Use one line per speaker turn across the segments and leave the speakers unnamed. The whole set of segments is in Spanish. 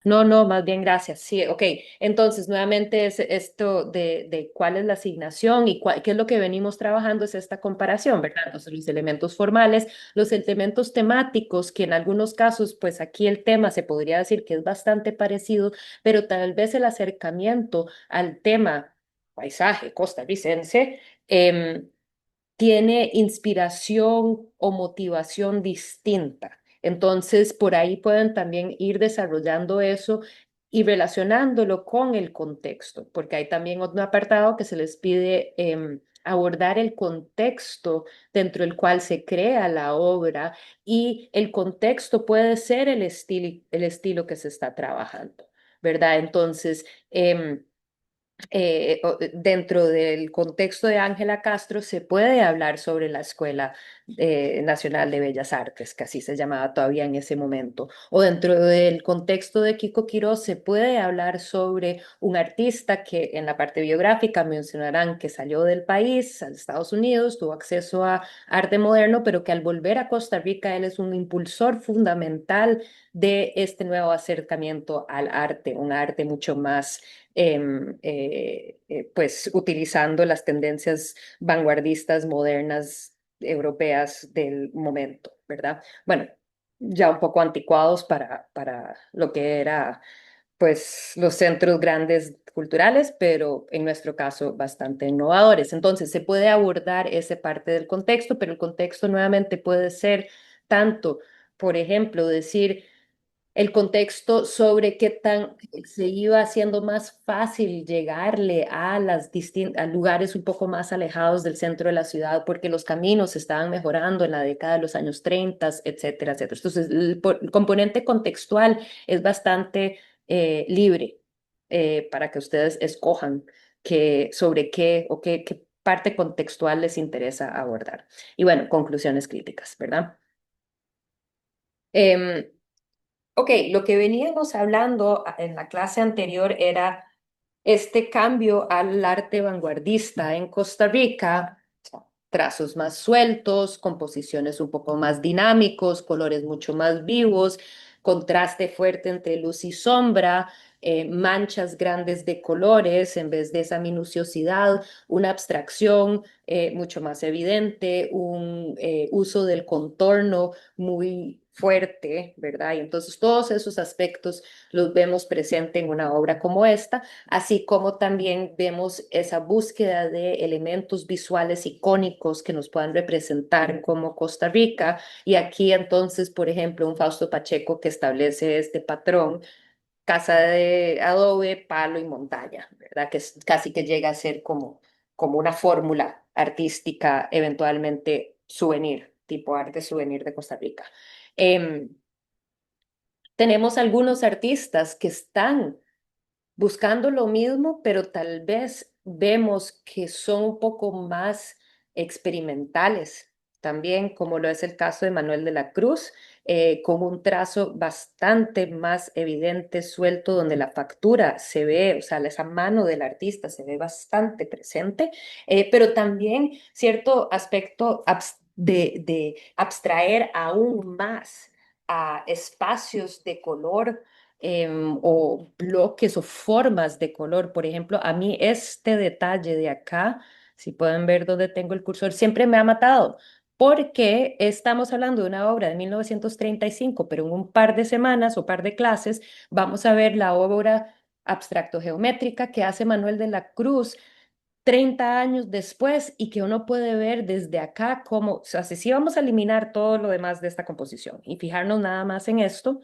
No, no, más bien gracias. Sí, ok. Entonces, nuevamente es esto de cuál es la asignación y qué es lo que venimos trabajando es esta comparación, ¿verdad? Entonces, los elementos formales, los elementos temáticos, que en algunos casos, pues aquí el tema se podría decir que es bastante parecido, pero tal vez el acercamiento al tema paisaje costarricense tiene inspiración o motivación distinta. Entonces, por ahí pueden también ir desarrollando eso y relacionándolo con el contexto, porque hay también otro apartado que se les pide abordar el contexto dentro del cual se crea la obra y el contexto puede ser el estilo que se está trabajando, ¿verdad? Entonces, dentro del contexto de Ángela Castro se puede hablar sobre la Escuela Nacional de Bellas Artes, que así se llamaba todavía en ese momento, o dentro del contexto de Kiko Quiroz se puede hablar sobre un artista que en la parte biográfica mencionarán que salió del país, a Estados Unidos, tuvo acceso a arte moderno, pero que al volver a Costa Rica él es un impulsor fundamental de este nuevo acercamiento al arte, un arte mucho más pues utilizando las tendencias vanguardistas modernas europeas del momento, ¿verdad? Bueno, ya un poco anticuados para lo que era pues los centros grandes culturales, pero en nuestro caso bastante innovadores. Entonces se puede abordar esa parte del contexto, pero el contexto nuevamente puede ser tanto, por ejemplo, decir el contexto sobre qué tan se iba haciendo más fácil llegarle a a lugares un poco más alejados del centro de la ciudad porque los caminos se estaban mejorando en la década de los años 30, etcétera, etcétera. Entonces, el componente contextual es bastante libre para que ustedes escojan sobre qué o qué parte contextual les interesa abordar. Y bueno, conclusiones críticas, ¿verdad? Em, Ok, lo que veníamos hablando en la clase anterior era este cambio al arte vanguardista en Costa Rica, o sea, trazos más sueltos, composiciones un poco más dinámicos, colores mucho más vivos, contraste fuerte entre luz y sombra, manchas grandes de colores en vez de esa minuciosidad, una abstracción mucho más evidente, un uso del contorno muy fuerte, ¿verdad? Y entonces todos esos aspectos los vemos presente en una obra como esta, así como también vemos esa búsqueda de elementos visuales icónicos que nos puedan representar como Costa Rica. Y aquí entonces, por ejemplo, un Fausto Pacheco que establece este patrón, casa de adobe, palo y montaña, ¿verdad? Que es, casi que llega a ser como una fórmula artística, eventualmente souvenir, tipo arte souvenir de Costa Rica. Em, tenemos algunos artistas que están buscando lo mismo, pero tal vez vemos que son un poco más experimentales también, como lo es el caso de Manuel de la Cruz, con un trazo bastante más evidente, suelto, donde la factura se ve, o sea, esa mano del artista se ve bastante presente, pero también cierto aspecto de abstraer aún más a espacios de color o bloques o formas de color. Por ejemplo, a mí este detalle de acá, si pueden ver dónde tengo el cursor, siempre me ha matado. Porque estamos hablando de una obra de 1935, pero en un par de semanas o par de clases vamos a ver la obra abstracto geométrica que hace Manuel de la Cruz 30 años después y que uno puede ver desde acá cómo, o sea, si sí vamos a eliminar todo lo demás de esta composición y fijarnos nada más en esto,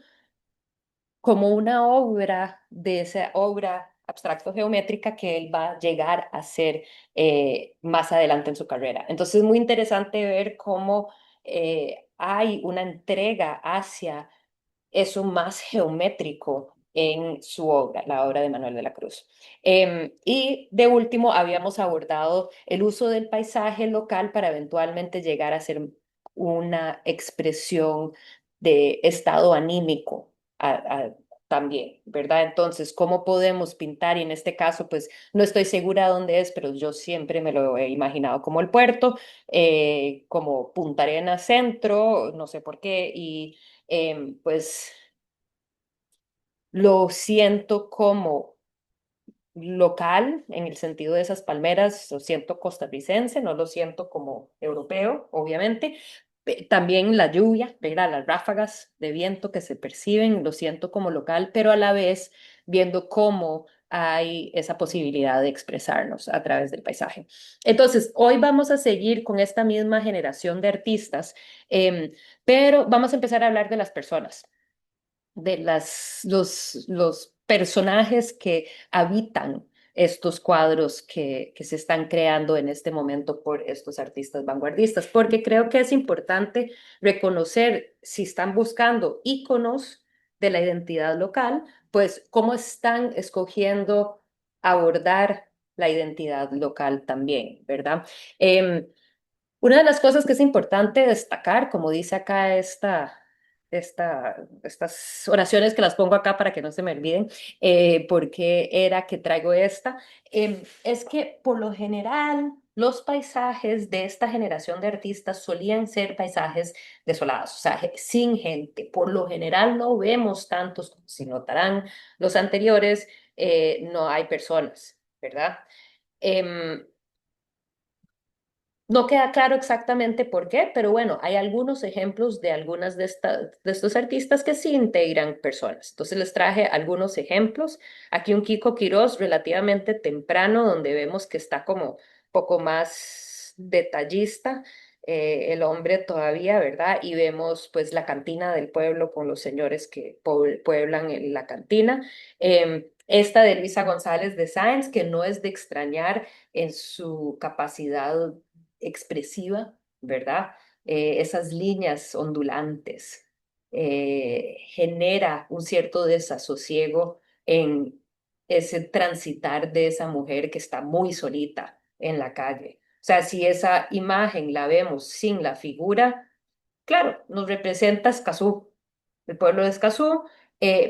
como una obra de esa obra abstracto geométrica que él va a llegar a hacer más adelante en su carrera. Entonces es muy interesante ver cómo hay una entrega hacia eso más geométrico en su obra, la obra de Manuel de la Cruz. Y de último, habíamos abordado el uso del paisaje local para eventualmente llegar a ser una expresión de estado anímico también, ¿verdad? Entonces, ¿cómo podemos pintar? Y en este caso, pues no estoy segura dónde es, pero yo siempre me lo he imaginado como el puerto, como Punta Arenas Centro, no sé por qué, y pues lo siento como local, en el sentido de esas palmeras, lo siento costarricense, no lo siento como europeo, obviamente. También la lluvia, ¿verdad? Las ráfagas de viento que se perciben, lo siento como local, pero a la vez viendo cómo hay esa posibilidad de expresarnos a través del paisaje. Entonces, hoy vamos a seguir con esta misma generación de artistas, pero vamos a empezar a hablar de las personas, de los personajes que habitan estos cuadros que se están creando en este momento por estos artistas vanguardistas, porque creo que es importante reconocer si están buscando íconos de la identidad local, pues cómo están escogiendo abordar la identidad local también, ¿verdad? Em, una de las cosas que es importante destacar, como dice acá estas oraciones que las pongo acá para que no se me olviden, porque era que traigo esta, es que por lo general los paisajes de esta generación de artistas solían ser paisajes desolados, o sea, sin gente. Por lo general no vemos tantos, si notarán los anteriores, no hay personas, ¿verdad? Em, no queda claro exactamente por qué, pero bueno, hay algunos ejemplos de algunas de estos artistas que sí integran personas. Entonces les traje algunos ejemplos. Aquí un Kiko Quirós relativamente temprano, donde vemos que está como un poco más detallista, el hombre todavía, ¿verdad? Y vemos pues la cantina del pueblo con los señores que pueblan la cantina. Esta de Luisa González de Sáenz, que no es de extrañar en su capacidad expresiva, ¿verdad? Esas líneas ondulantes, genera un cierto desasosiego en ese transitar de esa mujer que está muy solita en la calle. O sea, si esa imagen la vemos sin la figura, claro, nos representa Escazú, el pueblo de Escazú,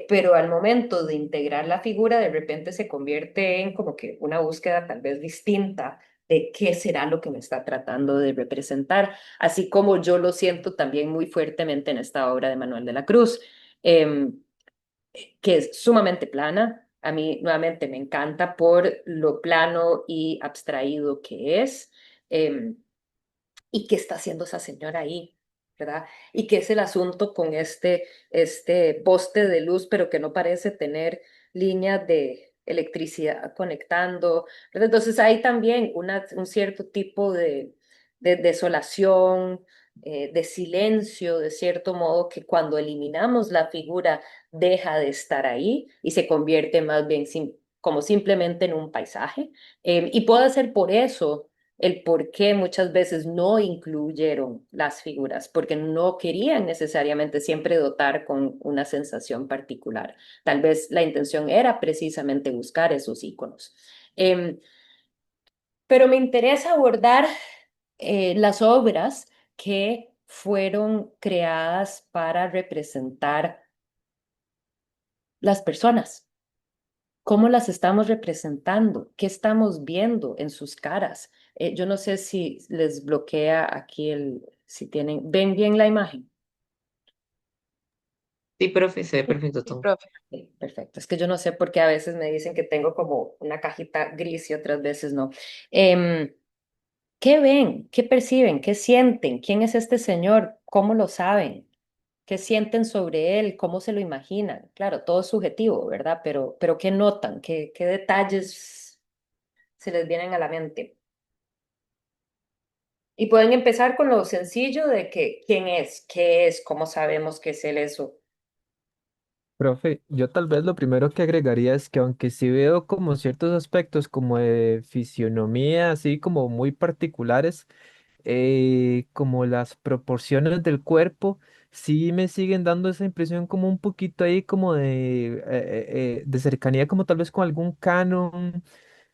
pero al momento de integrar la figura, de repente se convierte en como que una búsqueda tal vez distinta de qué será lo que me está tratando de representar, así como yo lo siento también muy fuertemente en esta obra de Manuel de la Cruz, em, que es sumamente plana. A mí nuevamente me encanta por lo plano y abstraído que es. em, ¿Y qué está haciendo esa señora ahí? ¿Verdad? ¿Y qué es el asunto con este poste de luz, pero que no parece tener líneas de electricidad conectando? ¿Verdad? Entonces hay también un cierto tipo de desolación, de silencio, de cierto modo, que cuando eliminamos la figura deja de estar ahí y se convierte más bien como simplemente en un paisaje. Y puede ser por eso el por qué muchas veces no incluyeron las figuras, porque no querían necesariamente siempre dotar con una sensación particular. Tal vez la intención era precisamente buscar esos íconos. Em, pero me interesa abordar las obras que fueron creadas para representar las personas. ¿Cómo las estamos representando? ¿Qué estamos viendo en sus caras? Yo no sé si les bloquea aquí si tienen, ¿ven bien la imagen?
Sí, profe, se ve perfecto
Sí,
todo.
profe.
Sí, perfecto. Es que yo no sé por qué a veces me dicen que tengo como una cajita gris y otras veces no. Em, ¿Qué ven? ¿Qué perciben? ¿Qué sienten? ¿Quién es este señor? ¿Cómo lo saben? ¿Qué sienten sobre él? ¿Cómo se lo imaginan? Claro, todo es subjetivo, ¿verdad? Pero ¿qué notan? ¿Qué detalles se les vienen a la mente? Y pueden empezar con lo sencillo de que quién es, qué es, cómo sabemos que es él eso.
Profe, yo tal vez lo primero que agregaría es que aunque sí veo como ciertos aspectos como de fisionomía, así como muy particulares, como las proporciones del cuerpo, sí me siguen dando esa impresión como un poquito ahí como de cercanía, como tal vez con algún canon,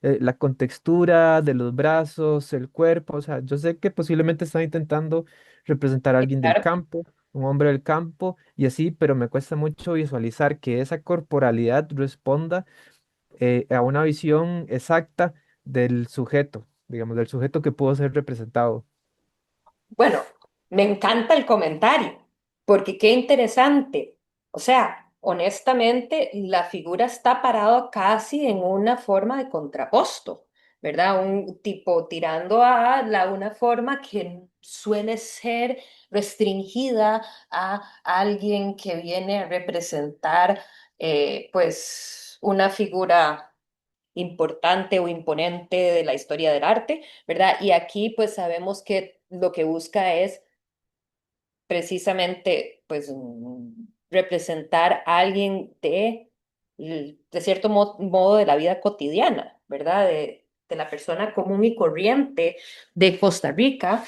la contextura de los brazos, el cuerpo, o sea, yo sé que posiblemente están intentando representar a
Sí,
alguien del
claro.
campo, un hombre del campo y así, pero me cuesta mucho visualizar que esa corporalidad responda a una visión exacta del sujeto, digamos, del sujeto que pudo ser representado.
Bueno, me encanta el comentario, porque qué interesante. O sea, honestamente, la figura está parada casi en una forma de contraposto, ¿verdad? Un tipo tirando a una forma que suele ser restringida a alguien que viene a representar, pues, una figura importante o imponente de la historia del arte, ¿verdad? Y aquí, pues, sabemos que lo que busca es precisamente, pues, representar a alguien de cierto modo de la vida cotidiana, ¿verdad? De la persona común y corriente de Costa Rica.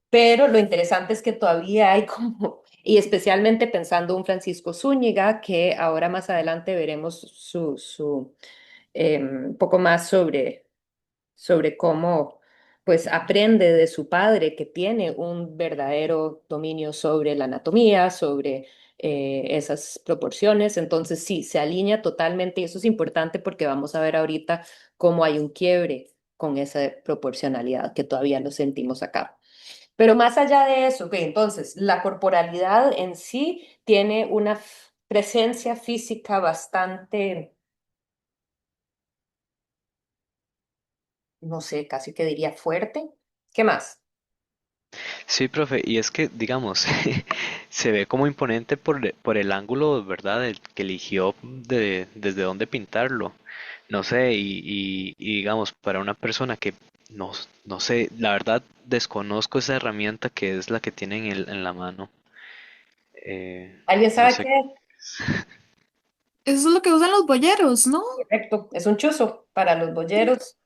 Pero lo interesante es que todavía hay como, y especialmente pensando un Francisco Zúñiga, que ahora más adelante veremos un poco más sobre cómo pues aprende de su padre que tiene un verdadero dominio sobre la anatomía, sobre esas proporciones. Entonces sí, se alinea totalmente y eso es importante porque vamos a ver ahorita cómo hay un quiebre con esa proporcionalidad que todavía lo sentimos acá. Pero más allá de eso, ok, entonces la corporalidad en sí tiene una presencia física bastante, no sé, casi que diría fuerte. ¿Qué más?
Sí, profe, y es que, digamos, se ve como imponente por el ángulo, ¿verdad?, que eligió desde dónde pintarlo. No sé, y digamos, para una persona que no sé, la verdad desconozco esa herramienta que es la que tiene en la mano.
¿Alguien
No
sabe
sé.
qué es?
Eso es lo que usan los boyeros, ¿no?
Correcto, es un chuzo para los
Sí.
boyeros,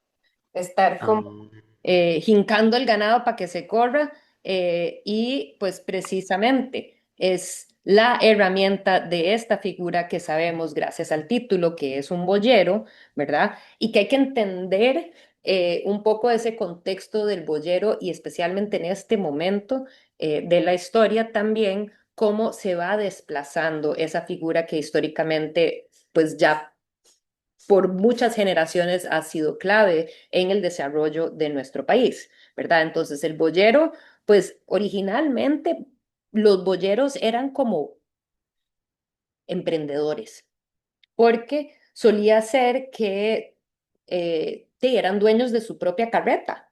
estar como
Ah,
hincando el ganado para que se corra y pues precisamente es la herramienta de esta figura que sabemos gracias al título que es un boyero, ¿verdad? Y que hay que entender un poco ese contexto del boyero y especialmente en este momento de la historia también cómo se va desplazando esa figura que históricamente pues ya por muchas generaciones ha sido clave en el desarrollo de nuestro país, ¿verdad? Entonces, el boyero, pues originalmente los boyeros eran como emprendedores, porque solía ser que sí, eran dueños de su propia carreta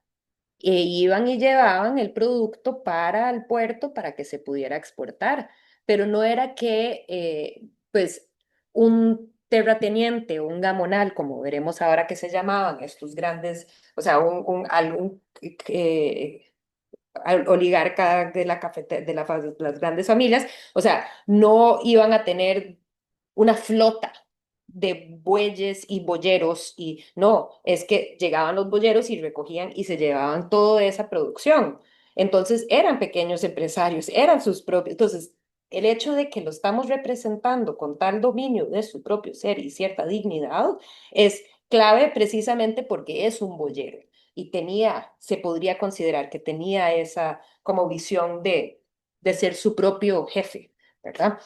e iban y llevaban el producto para el puerto para que se pudiera exportar, pero no era que, pues, un terrateniente o un gamonal, como veremos ahora que se llamaban estos grandes, o sea, algún al oligarca de las grandes familias, o sea, no iban a tener una flota de bueyes y boyeros y no, es que llegaban los boyeros y recogían y se llevaban toda esa producción. Entonces eran pequeños empresarios, eran sus propios. Entonces, el hecho de que lo estamos representando con tal dominio de su propio ser y cierta dignidad es clave precisamente porque es un boyero y tenía, se podría considerar que tenía esa como visión de ser su propio jefe, ¿verdad?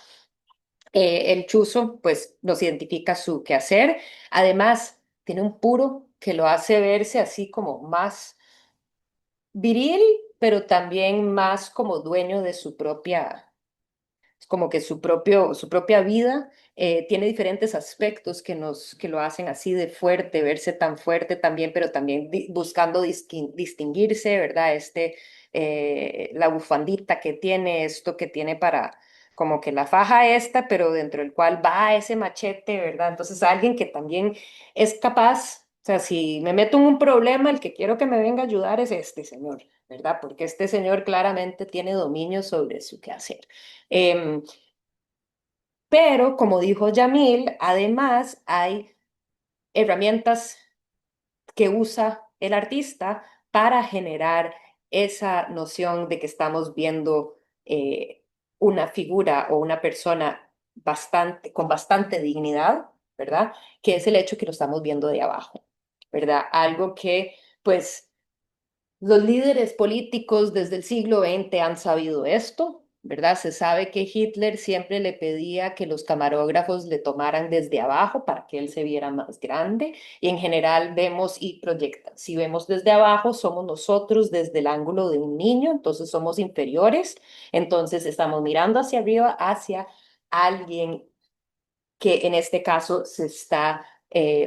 El chuzo, pues, nos identifica su quehacer. Además, tiene un puro que lo hace verse así como más viril, pero también más como dueño de su propia, como que su propia vida tiene diferentes aspectos que lo hacen así de fuerte, verse tan fuerte también, pero también buscando distinguirse, ¿verdad? La bufandita que tiene, esto que tiene para, como que la faja esta, pero dentro del cual va ese machete, ¿verdad? Entonces alguien que también es capaz, o sea, si me meto en un problema, el que quiero que me venga a ayudar es este señor, ¿verdad? Porque este señor claramente tiene dominio sobre su quehacer. Em, pero, como dijo Yamil, además hay herramientas que usa el artista para generar esa noción de que estamos viendo una figura o una persona con bastante dignidad, ¿verdad? Que es el hecho que lo estamos viendo de abajo, ¿verdad? Algo que, pues, los líderes políticos desde el siglo XX han sabido esto, ¿verdad? Se sabe que Hitler siempre le pedía que los camarógrafos le tomaran desde abajo para que él se viera más grande y en general vemos y proyectan. Si vemos desde abajo, somos nosotros desde el ángulo de un niño, entonces somos inferiores, entonces estamos mirando hacia arriba, hacia alguien que en este caso se está,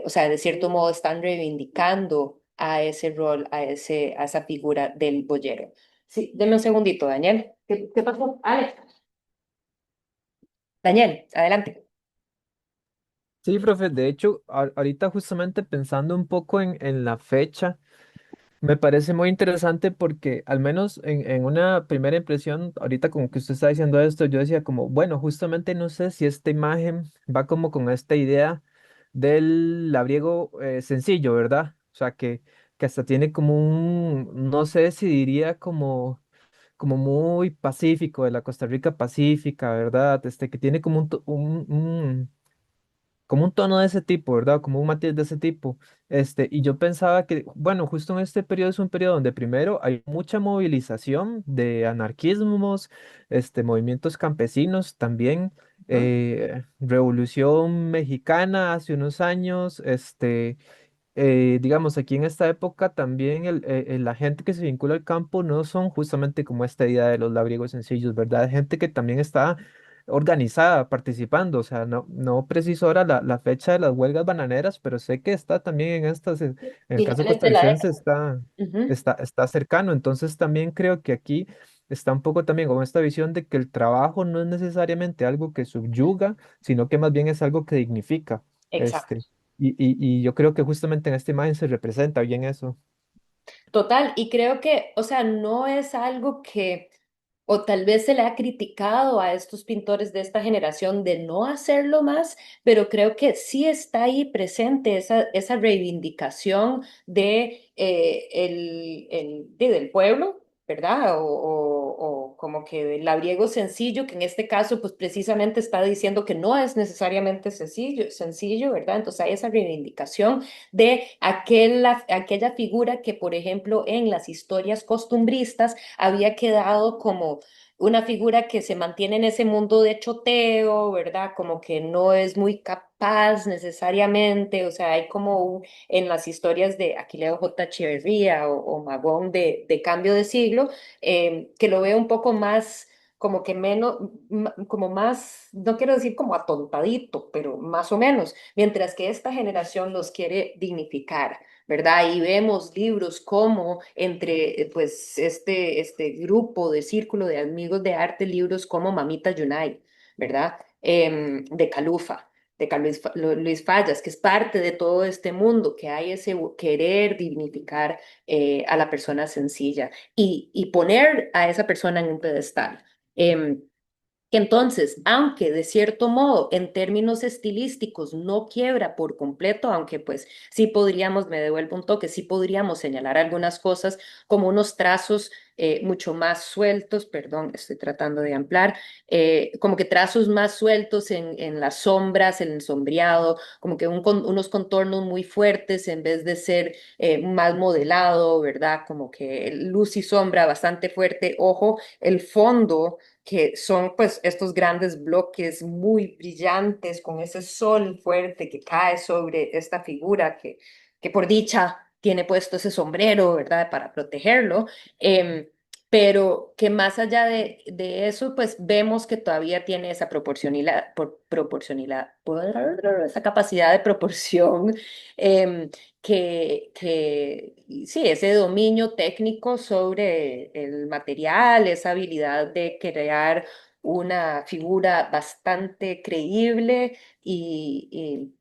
o sea, de cierto modo están reivindicando a ese rol, a esa figura del boyero. Sí, deme un segundito, Daniel. ¿Qué pasó? Alex. Daniel, adelante.
Sí, profe, de hecho, ahorita justamente pensando un poco en la fecha, me parece muy interesante porque al menos en una primera impresión, ahorita como que usted está diciendo esto, yo decía como, bueno, justamente no sé si esta imagen va como con esta idea del labriego sencillo, ¿verdad? O sea, que hasta tiene como un, no sé si diría como muy pacífico, de la Costa Rica pacífica, ¿verdad? Que tiene como como un tono de ese tipo, ¿verdad? Como un matiz de ese tipo. Y yo pensaba que, bueno, justo en este periodo es un periodo donde primero hay mucha movilización de anarquismos, movimientos campesinos también,
Ujú.
Revolución Mexicana hace unos años, digamos, aquí en esta época también la gente que se vincula al campo no son justamente como esta idea de los labriegos sencillos, ¿verdad? Gente que también está organizada, participando, o sea, no preciso ahora la fecha de las huelgas bananeras, pero sé que está también en estas, en el caso
Finales de la
costarricense
década. Ujú.
está cercano, entonces también creo que aquí está un poco también con esta visión de que el trabajo no es necesariamente algo que subyuga, sino que más bien es algo que dignifica.
Exacto.
Este, y yo creo que justamente en esta imagen se representa bien eso.
Total, y creo que, o sea, no es algo que, o tal vez se le ha criticado a estos pintores de esta generación de no hacerlo más, pero creo que sí está ahí presente esa reivindicación de, del pueblo, ¿verdad? O como que del labriego sencillo, que en este caso, pues precisamente está diciendo que no es necesariamente sencillo, ¿verdad? Entonces hay esa reivindicación de aquella figura que, por ejemplo, en las historias costumbristas había quedado como una figura que se mantiene en ese mundo de choteo, ¿verdad? Como que no es muy capaz necesariamente, o sea, hay como en las historias de Aquileo J. Echeverría o Magón de Cambio de Siglo, que lo veo un poco más como que menos, como más, no quiero decir como atontadito, pero más o menos, mientras que esta generación los quiere dignificar, ¿verdad? Y vemos libros como entre, pues, este grupo de círculo de amigos de arte, libros como Mamita Yunay, ¿verdad? De Calufa. De Carlos Luis Fallas, que es parte de todo este mundo, que hay ese querer dignificar a la persona sencilla y poner a esa persona en un pedestal. Em, entonces, aunque de cierto modo en términos estilísticos no quiebra por completo, aunque pues sí podríamos, me devuelvo un toque, sí podríamos señalar algunas cosas como unos trazos mucho más sueltos, perdón, estoy tratando de ampliar, como que trazos más sueltos en las sombras, en el sombreado, como que unos contornos muy fuertes en vez de ser más modelado, ¿verdad? Como que luz y sombra bastante fuerte. Ojo, el fondo que son pues estos grandes bloques muy brillantes con ese sol fuerte que cae sobre esta figura que por dicha tiene puesto ese sombrero, ¿verdad? Para protegerlo. Em, pero que más allá de eso, pues vemos que todavía tiene esa proporcionalidad, esa capacidad de proporción, em, sí, ese dominio técnico sobre el material, esa habilidad de crear una figura bastante creíble y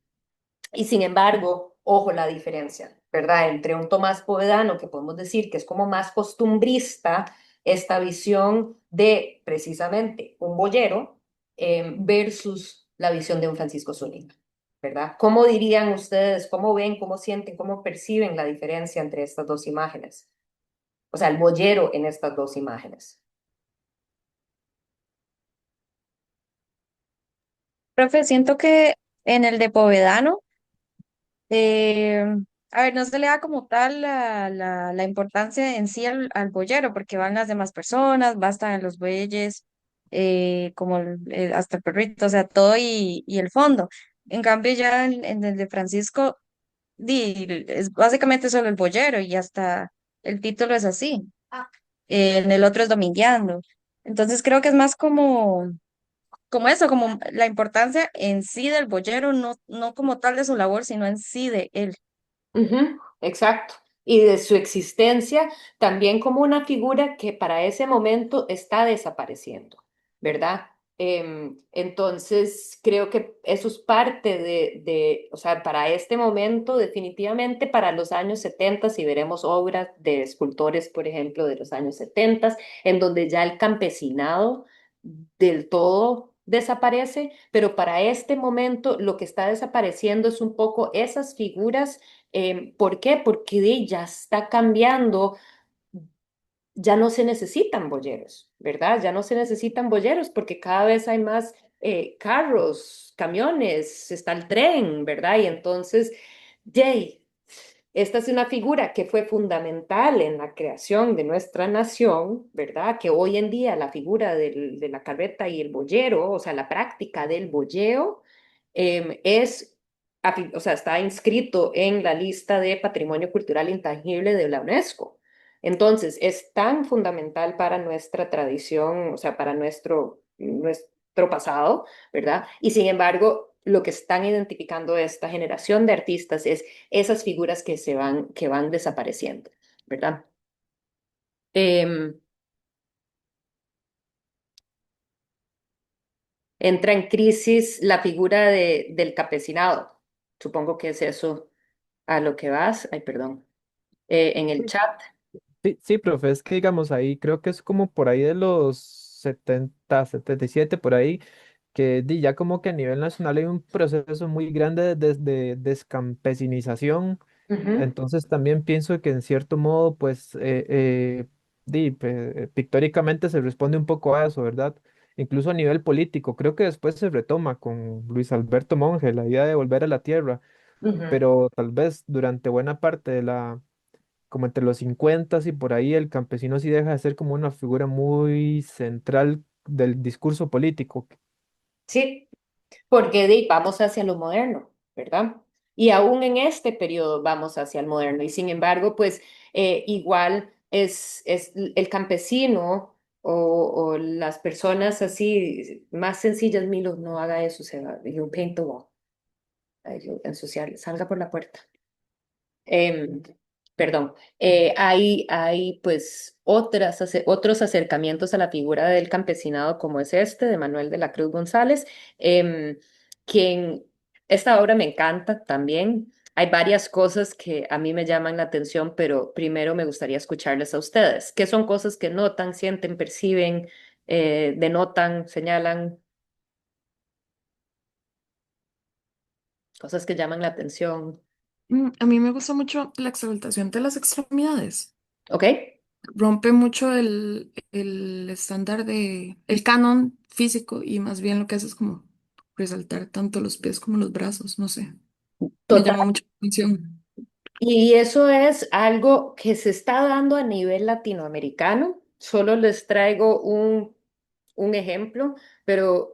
sin embargo, ojo la diferencia, ¿verdad? Entre un Tomás Povedano, que podemos decir que es como más costumbrista, esta visión de precisamente un boyero versus la visión de un Francisco Zúñiga, ¿verdad? ¿Cómo dirían ustedes, cómo ven, cómo sienten, cómo perciben la diferencia entre estas dos imágenes? O sea, el boyero en estas dos imágenes.
Profe, siento que en el de Povedano, eh, a ver, no se le da como tal la importancia en sí al boyero, porque van las demás personas, bastan los bueyes, como hasta el perrito, o sea, todo y el fondo. En cambio, ya en el de Francisco, es básicamente solo el boyero y hasta el título es así. En el otro es Domingueando. Entonces creo que es más como eso, como la importancia en sí del boyero, no como tal de su labor, sino en sí de él.
Ujú, exacto. Y de su existencia también como una figura que para ese momento está desapareciendo, ¿verdad? Entonces, creo que eso es parte o sea, para este momento, definitivamente para los años 70, si veremos obras de escultores, por ejemplo, de los años 70, en donde ya el campesinado del todo desaparece, pero para este momento lo que está desapareciendo es un poco esas figuras. ¿Por qué? Porque ya está cambiando, ya no se necesitan boyeros, ¿verdad? Ya no se necesitan boyeros porque cada vez hay más carros, camiones, está el tren, ¿verdad? Y entonces, Jay, esta es una figura que fue fundamental en la creación de nuestra nación, ¿verdad? Que hoy en día la figura de la carreta y el boyero, o sea, la práctica del boyeo, es, o sea, está inscrito en la lista de Patrimonio Cultural Intangible de la UNESCO. Entonces, es tan fundamental para nuestra tradición, o sea, para nuestro pasado, ¿verdad? Y sin embargo, lo que están identificando esta generación de artistas es esas figuras que van desapareciendo, ¿verdad? Em, Entra en crisis la figura del campesinado. Supongo que es eso a lo que vas. Ay, perdón. En el chat.
Sí, sí, profe, es que digamos ahí, creo que es como por ahí de los 70, 77 por ahí, que ya como que a nivel nacional hay un proceso muy grande de descampesinización.
Ujú,
Entonces también pienso que en cierto modo, pues, pictóricamente se responde un poco a eso, ¿verdad? Incluso a nivel político, creo que después se retoma con Luis Alberto Monge la idea de volver a la tierra,
ujú.
pero tal vez durante buena parte de como entre los 50 y por ahí, el campesino sí deja de ser como una figura muy central del discurso político.
Sí, porque vamos hacia lo moderno, ¿verdad? Y aún en este periodo vamos hacia el moderno. Y sin embargo, pues igual es el campesino o las personas así más sencillas, Milo, no haga eso, se va, you paint the wall. Ay, yo ensuciarle, salga por la puerta. Em, Perdón, hay pues otros acercamientos a la figura del campesinado como es este de Manuel de la Cruz González, em, quien esta obra me encanta también. Hay varias cosas que a mí me llaman la atención, pero primero me gustaría escucharles a ustedes. ¿Qué son cosas que notan, sienten, perciben, denotan, señalan, cosas que llaman la atención?
A mí me gusta mucho la exaltación de las extremidades.
¿Ok?
Rompe mucho el estándar el canon físico y más bien lo que hace es como resaltar tanto los pies como los brazos, no sé. Me
Total.
llama mucho la atención.
Y eso es algo que se está dando a nivel latinoamericano. Solo les traigo un ejemplo, pero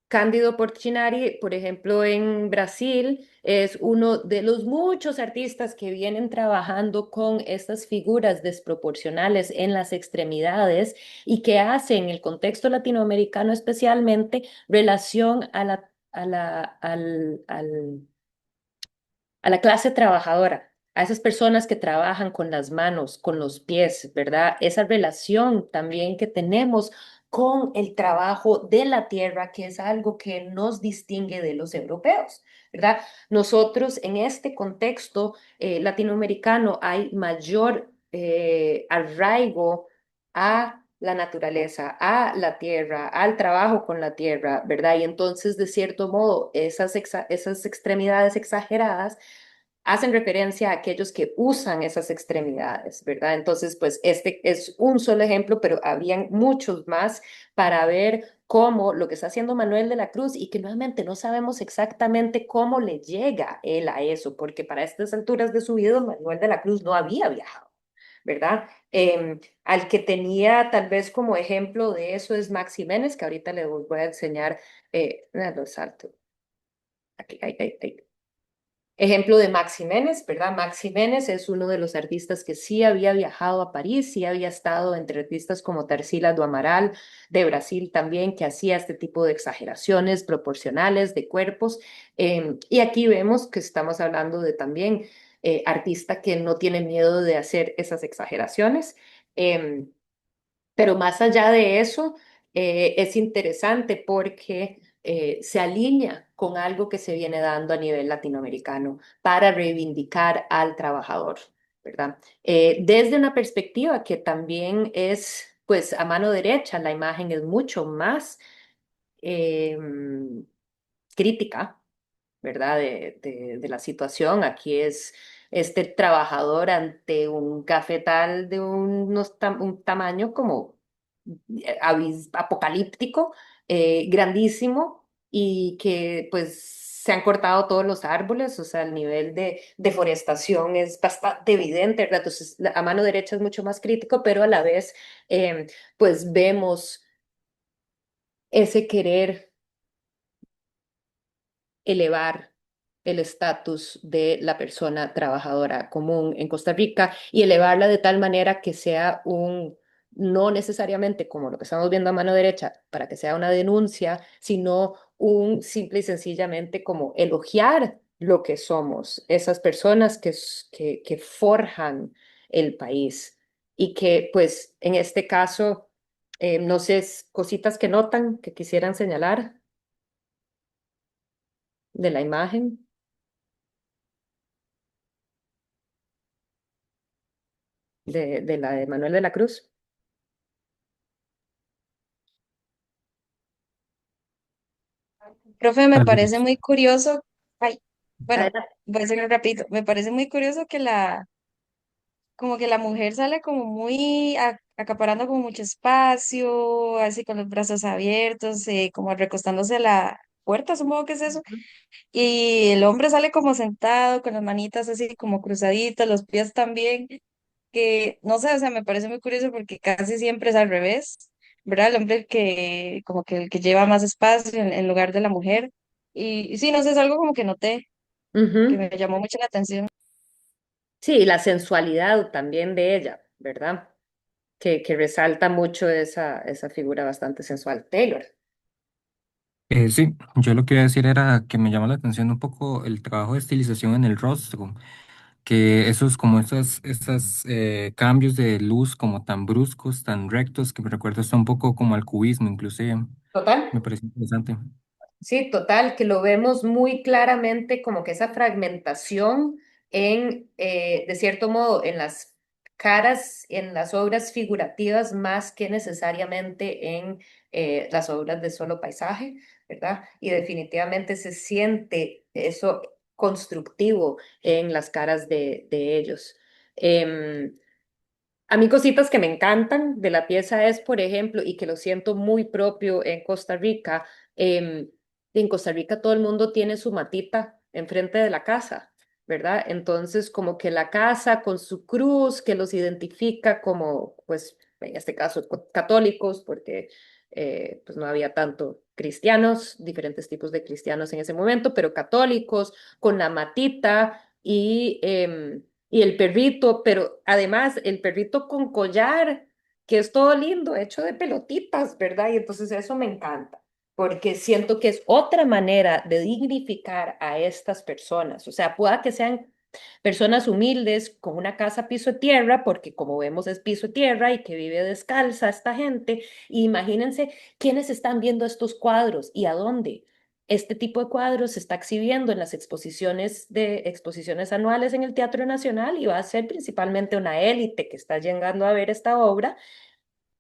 Cándido Portinari, por ejemplo, en Brasil, es uno de los muchos artistas que vienen trabajando con estas figuras desproporcionales en las extremidades y que hacen en el contexto latinoamericano especialmente relación a la clase trabajadora, a esas personas que trabajan con las manos, con los pies, ¿verdad? Esa relación también que tenemos con el trabajo de la tierra, que es algo que nos distingue de los europeos, ¿verdad? Nosotros en este contexto latinoamericano hay mayor arraigo a la naturaleza, a la tierra, al trabajo con la tierra, ¿verdad? Y entonces, de cierto modo, esas extremidades exageradas hacen referencia a aquellos que usan esas extremidades, ¿verdad? Entonces, pues este es un solo ejemplo, pero habían muchos más para ver cómo lo que está haciendo Manuel de la Cruz y que nuevamente no sabemos exactamente cómo le llega él a eso, porque para estas alturas de su vida Manuel de la Cruz no había viajado, ¿verdad? Al que tenía tal vez como ejemplo de eso es Max Jiménez, que ahorita le voy a enseñar, lo salto. Aquí, ahí, ahí, ahí. Ejemplo de Max Jiménez, ¿verdad? Max Jiménez es uno de los artistas que sí había viajado a París, sí había estado entre artistas como Tarsila do Amaral de Brasil también, que hacía este tipo de exageraciones proporcionales de cuerpos. Y aquí vemos que estamos hablando de también artista que no tiene miedo de hacer esas exageraciones. Em, pero más allá de eso, es interesante porque se alinea con algo que se viene dando a nivel latinoamericano para reivindicar al trabajador, ¿verdad? Desde una perspectiva que también es, pues, a mano derecha, la imagen es mucho más eh, crítica, ¿verdad? De la situación. Aquí es este trabajador ante un cafetal de un tamaño como apocalíptico, grandísimo, y que pues se han cortado todos los árboles, o sea, el nivel de deforestación es bastante evidente, ¿verdad? Entonces, a mano derecha es mucho más crítico, pero a la vez, pues vemos ese querer elevar el estatus de la persona trabajadora común en Costa Rica y elevarla de tal manera que sea no necesariamente como lo que estamos viendo a mano derecha, para que sea una denuncia, sino un simple y sencillamente como elogiar lo que somos, esas personas que forjan el país y que pues en este caso, no sé, cositas que notan, que quisieran señalar de la imagen. De la de Manuel de la Cruz.
Profe, me
Tal
parece
vez.
muy curioso, ay, bueno,
Adelante.
voy a hacerlo rapidito, me parece muy curioso que como que la mujer sale como muy acaparando como mucho espacio, así con los brazos abiertos, como recostándose a la puerta, supongo que es eso. Y el hombre sale como sentado, con las manitas así como cruzaditas, los pies también, que no sé, o sea, me parece muy curioso porque casi siempre es al revés, ¿verdad? El hombre como que el que lleva más espacio en lugar de la mujer. Y sí, no sé, es algo como que noté, que
Ujú.
me llamó mucho la atención.
Sí, la sensualidad también de ella, ¿verdad? Que resalta mucho esa figura bastante sensual. Taylor.
Sí, yo lo que iba a decir era que me llama la atención un poco el trabajo de estilización en el rostro, que esos como esas cambios de luz como tan bruscos, tan rectos, que me recuerda hasta un poco como al cubismo inclusive,
Total.
me parece interesante.
Sí, total, que lo vemos muy claramente como que esa fragmentación de cierto modo, en las caras, en las obras figurativas, más que necesariamente en las obras de solo paisaje, ¿verdad? Y definitivamente se siente eso constructivo en las caras de ellos. Em, a mí cositas que me encantan de la pieza es, por ejemplo, y que lo siento muy propio en Costa Rica, en Costa Rica todo el mundo tiene su matita enfrente de la casa, ¿verdad? Entonces, como que la casa con su cruz que los identifica como, pues, en este caso, católicos, porque pues no había tanto cristianos, diferentes tipos de cristianos en ese momento, pero católicos, con la matita y el perrito, pero además el perrito con collar, que es todo lindo, hecho de pelotitas, ¿verdad? Y entonces eso me encanta, porque siento que es otra manera de dignificar a estas personas. O sea, pueda que sean personas humildes con una casa piso de tierra, porque como vemos es piso de tierra y que vive descalza esta gente. Y imagínense quiénes están viendo estos cuadros y a dónde. Este tipo de cuadros se está exhibiendo en las exposiciones anuales en el Teatro Nacional y va a ser principalmente una élite que está llegando a ver esta obra,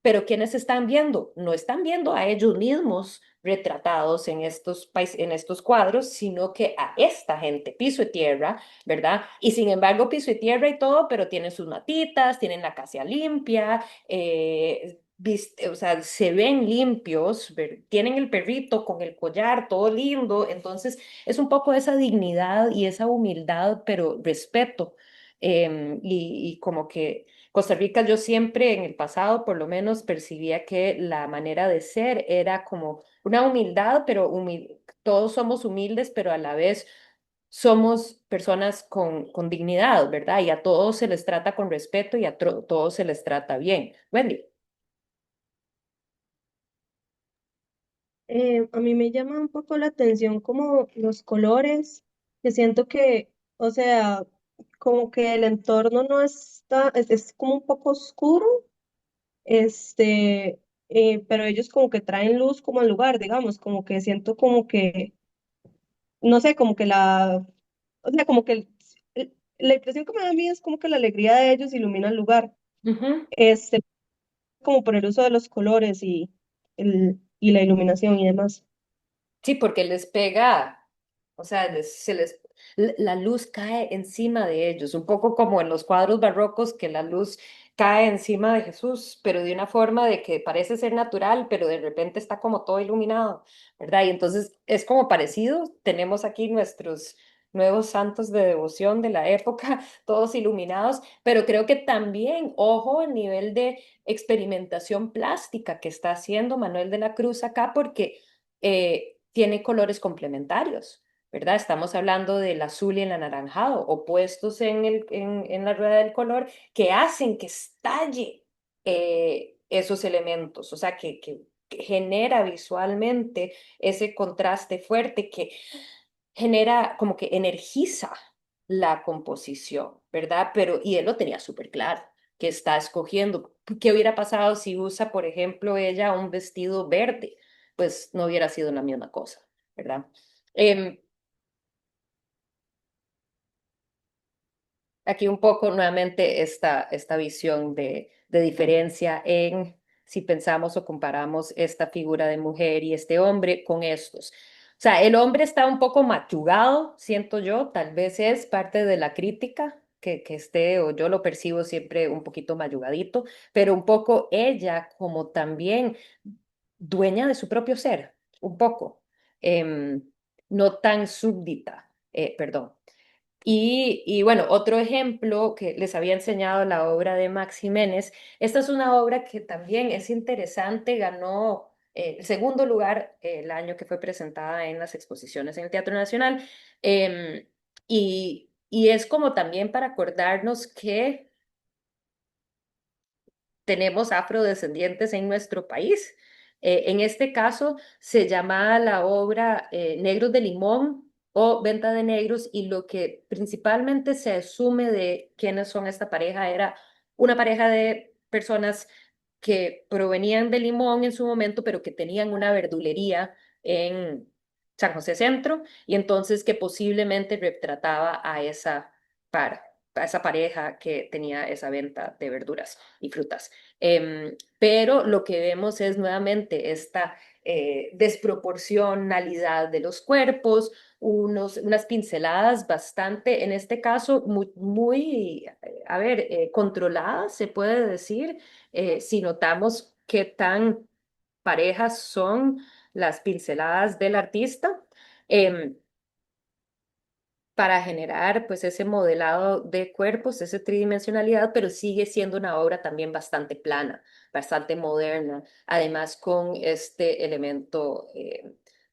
pero ¿quiénes están viendo? No están viendo a ellos mismos retratados en estos cuadros, sino que a esta gente, piso y tierra, ¿verdad? Y sin embargo, piso y tierra y todo, pero tienen sus matitas, tienen la casa limpia, o sea, se ven limpios, tienen el perrito con el collar, todo lindo, entonces es un poco esa dignidad y esa humildad, pero respeto, y como que Costa Rica, yo siempre en el pasado por lo menos percibía que la manera de ser era como una humildad, pero todos somos humildes, pero a la vez somos personas con dignidad, ¿verdad? Y a todos se les trata con respeto y a todos se les trata bien. Wendy.
A mí me llama un poco la atención como los colores, que siento que, o sea, como que el entorno no está, es como un poco oscuro, este, pero ellos como que traen luz como al lugar, digamos, como que siento como que, no sé, como que o sea, como que la impresión que me da a mí es como que la alegría de ellos ilumina el lugar,
Ujú.
este, como por el uso de los colores y la iluminación y demás.
Sí, porque les pega, o sea, la luz cae encima de ellos, un poco como en los cuadros barrocos que la luz cae encima de Jesús, pero de una forma de que parece ser natural, pero de repente está como todo iluminado, ¿verdad? Y entonces es como parecido, tenemos aquí nuestros nuevos santos de devoción de la época, todos iluminados, pero creo que también, ojo, el nivel de experimentación plástica que está haciendo Manuel de la Cruz acá, porque tiene colores complementarios, ¿verdad? Estamos hablando del azul y el anaranjado, opuestos en la rueda del color, que hacen que estalle esos elementos, o sea, que genera visualmente ese contraste fuerte que genera, como que energiza la composición, ¿verdad? Pero, y él lo tenía súper claro, que está escogiendo. ¿Qué hubiera pasado si usa, por ejemplo, ella un vestido verde? Pues no hubiera sido la misma cosa, ¿verdad? Em, Aquí un poco nuevamente esta visión de diferencia en si pensamos o comparamos esta figura de mujer y este hombre con estos. O sea, el hombre está un poco machugado, siento yo, tal vez es parte de la crítica que esté, o yo lo percibo siempre un poquito mayugadito, pero un poco ella como también dueña de su propio ser, un poco, em, no tan súbdita, perdón. Y bueno, otro ejemplo que les había enseñado la obra de Max Jiménez, esta es una obra que también es interesante, ganó el segundo lugar el año que fue presentada en las exposiciones en el Teatro Nacional, y es como también para acordarnos que tenemos afrodescendientes en nuestro país. En este caso se llama la obra Negros de Limón o Venta de Negros, y lo que principalmente se asume de quiénes son esta pareja era una pareja de personas que provenían de Limón en su momento, pero que tenían una verdulería en San José Centro, y entonces que posiblemente retrataba par, a esa pareja que tenía esa venta de verduras y frutas. Pero lo que vemos es nuevamente esta desproporcionalidad de los cuerpos, unas pinceladas bastante, en este caso, a ver, controladas, se puede decir, si notamos qué tan parejas son las pinceladas del artista. em, para generar pues ese modelado de cuerpos, esa tridimensionalidad, pero sigue siendo una obra también bastante plana, bastante moderna, además con este elemento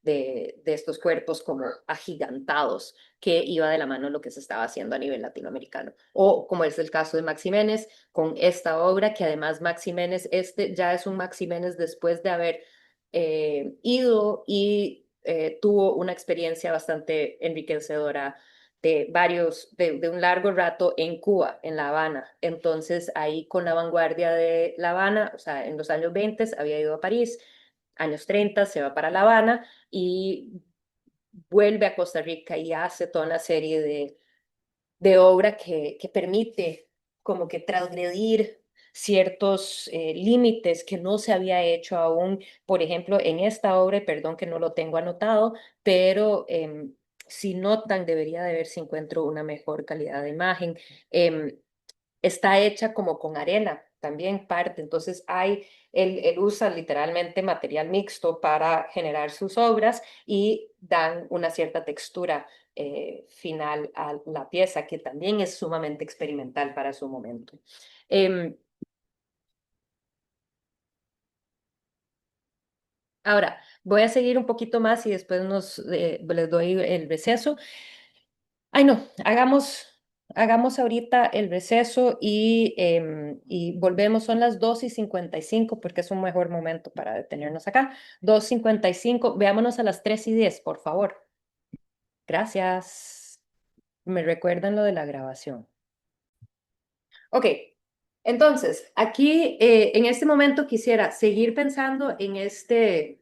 de estos cuerpos como agigantados, que iba de la mano lo que se estaba haciendo a nivel latinoamericano. O como es el caso de Max Jiménez, con esta obra, que además Max Jiménez, este ya es un Max Jiménez después de haber ido y tuvo una experiencia bastante enriquecedora de un largo rato en Cuba, en La Habana. Entonces, ahí con la vanguardia de La Habana, o sea, en los años 20 había ido a París, años 30 se va para La Habana y vuelve a Costa Rica y hace toda una serie de obra que permite como que transgredir ciertos límites que no se había hecho aún, por ejemplo, en esta obra, y perdón que no lo tengo anotado, pero si notan, debería de ver si encuentro una mejor calidad de imagen. em, Está hecha como con arena, también parte, entonces él usa literalmente material mixto para generar sus obras y dan una cierta textura final a la pieza, que también es sumamente experimental para su momento. Em, Ahora, voy a seguir un poquito más y después les doy el receso. Ay, no, hagamos ahorita el receso y volvemos, son las 2:55 porque es un mejor momento para detenernos acá. 2:55, veámonos a las 3:10, por favor. Gracias. Me recuerdan lo de la grabación. Ok, entonces, aquí en este momento quisiera seguir pensando en este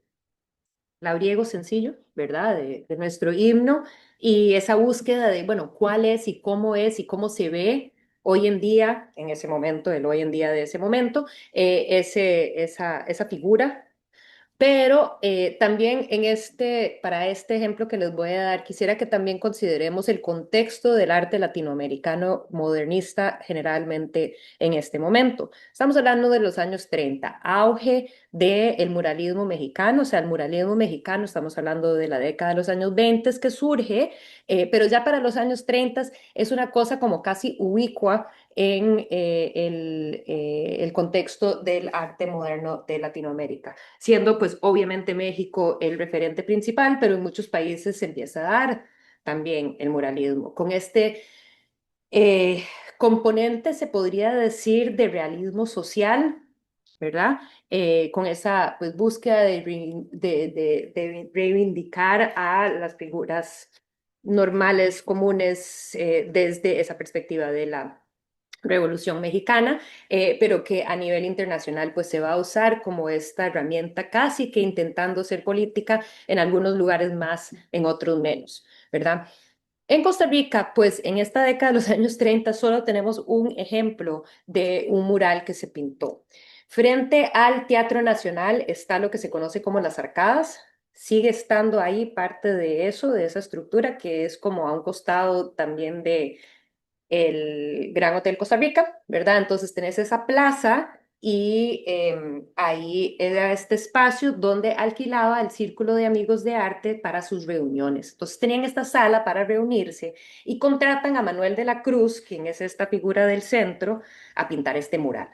labriego sencillo, ¿verdad? De nuestro himno y esa búsqueda de, bueno, cuál es y cómo se ve hoy en día, en ese momento, el hoy en día de ese momento, esa figura, pero también para este ejemplo que les voy a dar, quisiera que también consideremos el contexto del arte latinoamericano modernista generalmente en este momento. Estamos hablando de los años 30, auge del muralismo mexicano, o sea, el muralismo mexicano, estamos hablando de la década de los años 20 que surge, pero ya para los años 30 es una cosa como casi ubicua en el contexto del arte moderno de Latinoamérica, siendo pues obviamente México el referente principal, pero en muchos países se empieza a dar también el muralismo. Con este eh, componente, se podría decir, de realismo social, ¿verdad? Con esa pues, búsqueda de reivindicar a las figuras normales, comunes, desde esa perspectiva de la Revolución Mexicana, pero que a nivel internacional pues se va a usar como esta herramienta casi que intentando ser política en algunos lugares más, en otros menos, ¿verdad? En Costa Rica, pues en esta década de los años 30 solo tenemos un ejemplo de un mural que se pintó. Frente al Teatro Nacional está lo que se conoce como las arcadas. Sigue estando ahí parte de eso, de esa estructura que es como a un costado también de el Gran Hotel Costa Rica, ¿verdad? Entonces tenés esa plaza y ahí era este espacio donde alquilaba el Círculo de Amigos de Arte para sus reuniones. Entonces tenían esta sala para reunirse y contratan a Manuel de la Cruz, quien es esta figura del centro, a pintar este mural.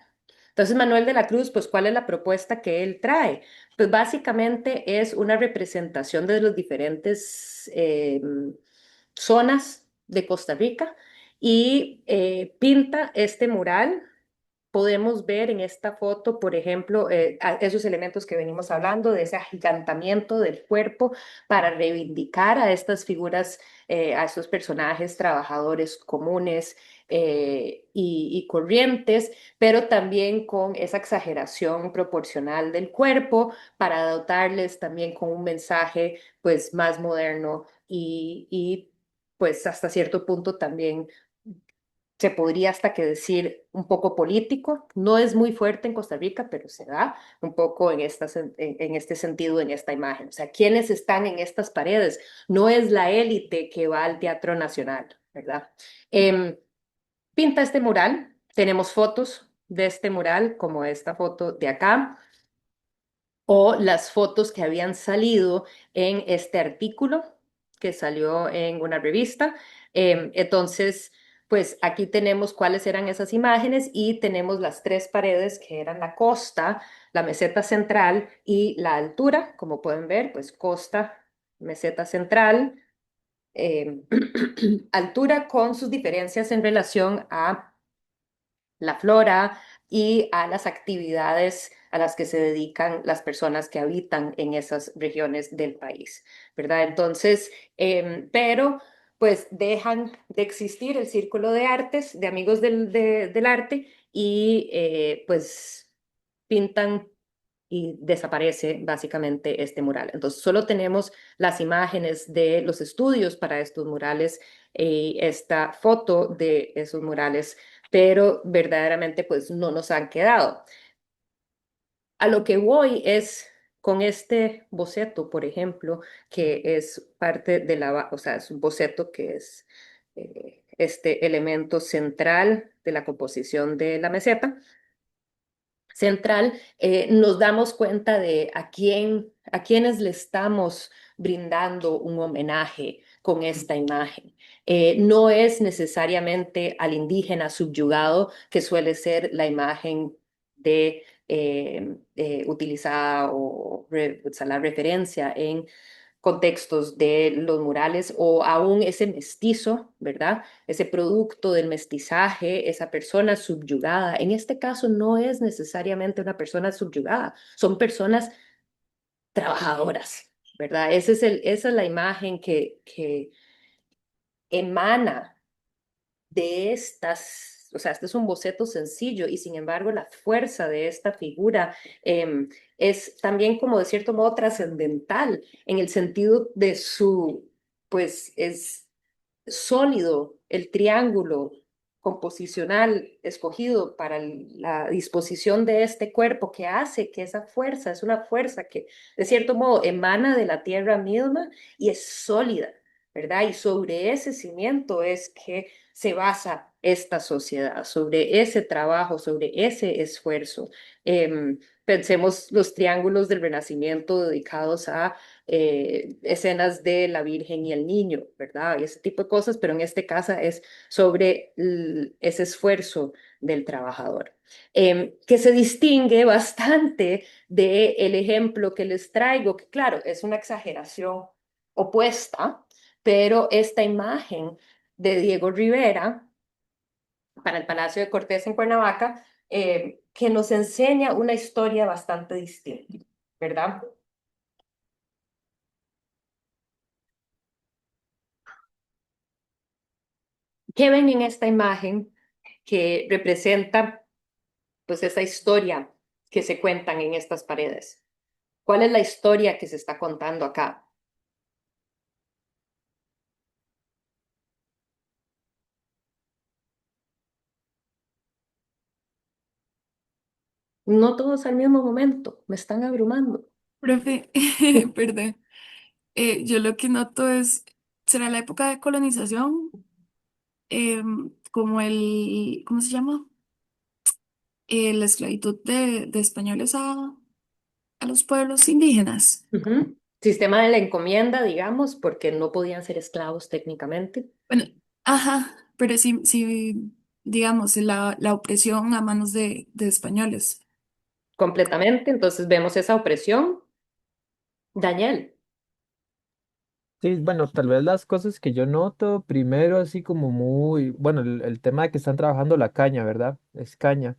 Entonces Manuel de la Cruz, pues ¿cuál es la propuesta que él trae? Pues básicamente es una representación de los diferentes zonas de Costa Rica y pinta este mural. Podemos ver en esta foto, por ejemplo, esos elementos que venimos hablando, de ese agigantamiento del cuerpo para reivindicar a estas figuras, a estos personajes trabajadores comunes y corrientes, pero también con esa exageración proporcional del cuerpo para dotarles también con un mensaje pues más moderno y pues hasta cierto punto también se podría hasta que decir un poco político. No es muy fuerte en Costa Rica, pero se da un poco en este sentido, en esta imagen. O sea, ¿quiénes están en estas paredes? No es la élite que va al Teatro Nacional, ¿verdad? Em, Pinta este mural. Tenemos fotos de este mural, como esta foto de acá o las fotos que habían salido en este artículo que salió en una revista. Entonces, pues aquí tenemos cuáles eran esas imágenes y tenemos las tres paredes que eran la costa, la meseta central y la altura. Como pueden ver, pues costa, meseta central, em, altura con sus diferencias en relación a la flora y a las actividades a las que se dedican las personas que habitan en esas regiones del país, ¿verdad? Entonces, pero pues dejan de existir el círculo de artes, de amigos del arte, y pues pintan y desaparece básicamente este mural. Entonces, solo tenemos las imágenes de los estudios para estos murales y esta foto de esos murales, pero verdaderamente pues no nos han quedado. A lo que voy es con este boceto, por ejemplo, que es parte de o sea, es un boceto que es este elemento central de la composición de la meseta central, nos damos cuenta de a quiénes le estamos brindando un homenaje con esta imagen. No es necesariamente al indígena subyugado, que suele ser la imagen utilizada o sea, la referencia en contextos de los murales o aún ese mestizo, ¿verdad? Ese producto del mestizaje, esa persona subyugada. En este caso no es necesariamente una persona subyugada, son personas trabajadoras, ¿verdad? Esa es la imagen que emana de estas, o sea, este es un boceto sencillo y sin embargo la fuerza de esta figura es también como de cierto modo trascendental en el sentido de su, pues es sólido el triángulo composicional escogido para la disposición de este cuerpo que hace que esa fuerza es una fuerza que de cierto modo emana de la tierra misma y es sólida, ¿verdad? Y sobre ese cimiento es que se basa esta sociedad, sobre ese trabajo, sobre ese esfuerzo. Pensemos los triángulos del Renacimiento dedicados a escenas de la Virgen y el Niño, ¿verdad? Y ese tipo de cosas, pero en este caso es sobre ese esfuerzo del trabajador, que se distingue bastante del ejemplo que les traigo, que claro, es una exageración opuesta, pero esta imagen de Diego Rivera para el Palacio de Cortés en Cuernavaca, que nos enseña una historia bastante distinta, ¿verdad? ¿Qué ven en esta imagen que representa pues esa historia que se cuentan en estas paredes? ¿Cuál es la historia que se está contando acá? No todos al mismo momento, me están abrumando.
Profe, perdón. Yo lo que noto es, ¿será la época de colonización? Como ¿cómo se llama? La esclavitud de españoles a los pueblos indígenas.
Ujú. Sistema de la encomienda, digamos, porque no podían ser esclavos técnicamente.
Bueno, ajá, pero sí, sí, digamos, la opresión a manos de españoles.
Completamente, entonces vemos esa opresión. Daniel.
Sí, bueno, tal vez las cosas que yo noto, primero así como muy, bueno, el tema de que están trabajando la caña, ¿verdad? Es caña.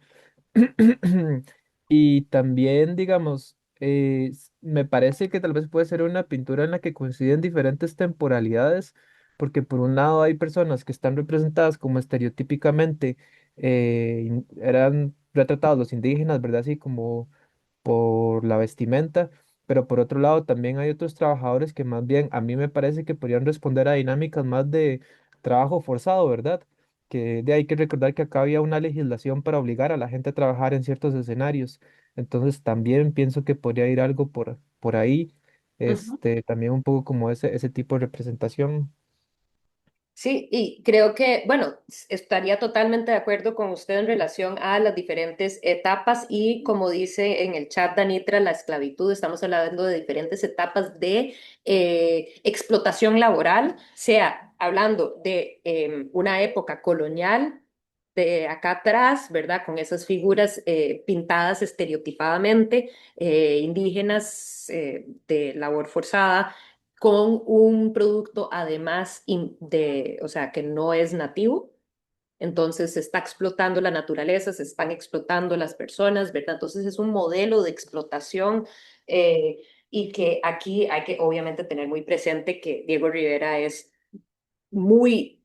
Y también, digamos, me parece que tal vez puede ser una pintura en la que coinciden diferentes temporalidades, porque por un lado hay personas que están representadas como estereotípicamente eran retratados los indígenas, ¿verdad? Así como por la vestimenta, pero por otro lado también hay otros trabajadores que más bien a mí me parece que podrían responder a dinámicas más de trabajo forzado, ¿verdad? Que hay que recordar que acá había una legislación para obligar a la gente a trabajar en ciertos escenarios. Entonces también pienso que podría ir algo por ahí, también un poco como ese tipo de representación.
Sí, y creo que, bueno, estaría totalmente de acuerdo con usted en relación a las diferentes etapas y como dice en el chat Danitra, la esclavitud, estamos hablando de diferentes etapas de explotación laboral, sea hablando de una época colonial, de acá atrás, ¿verdad? Con esas figuras pintadas estereotipadamente, indígenas de labor forzada con un producto además o sea, que no es nativo. Entonces se está explotando la naturaleza, se están explotando las personas, ¿verdad? Entonces es un modelo de explotación y que aquí hay que obviamente tener muy presente que Diego Rivera es muy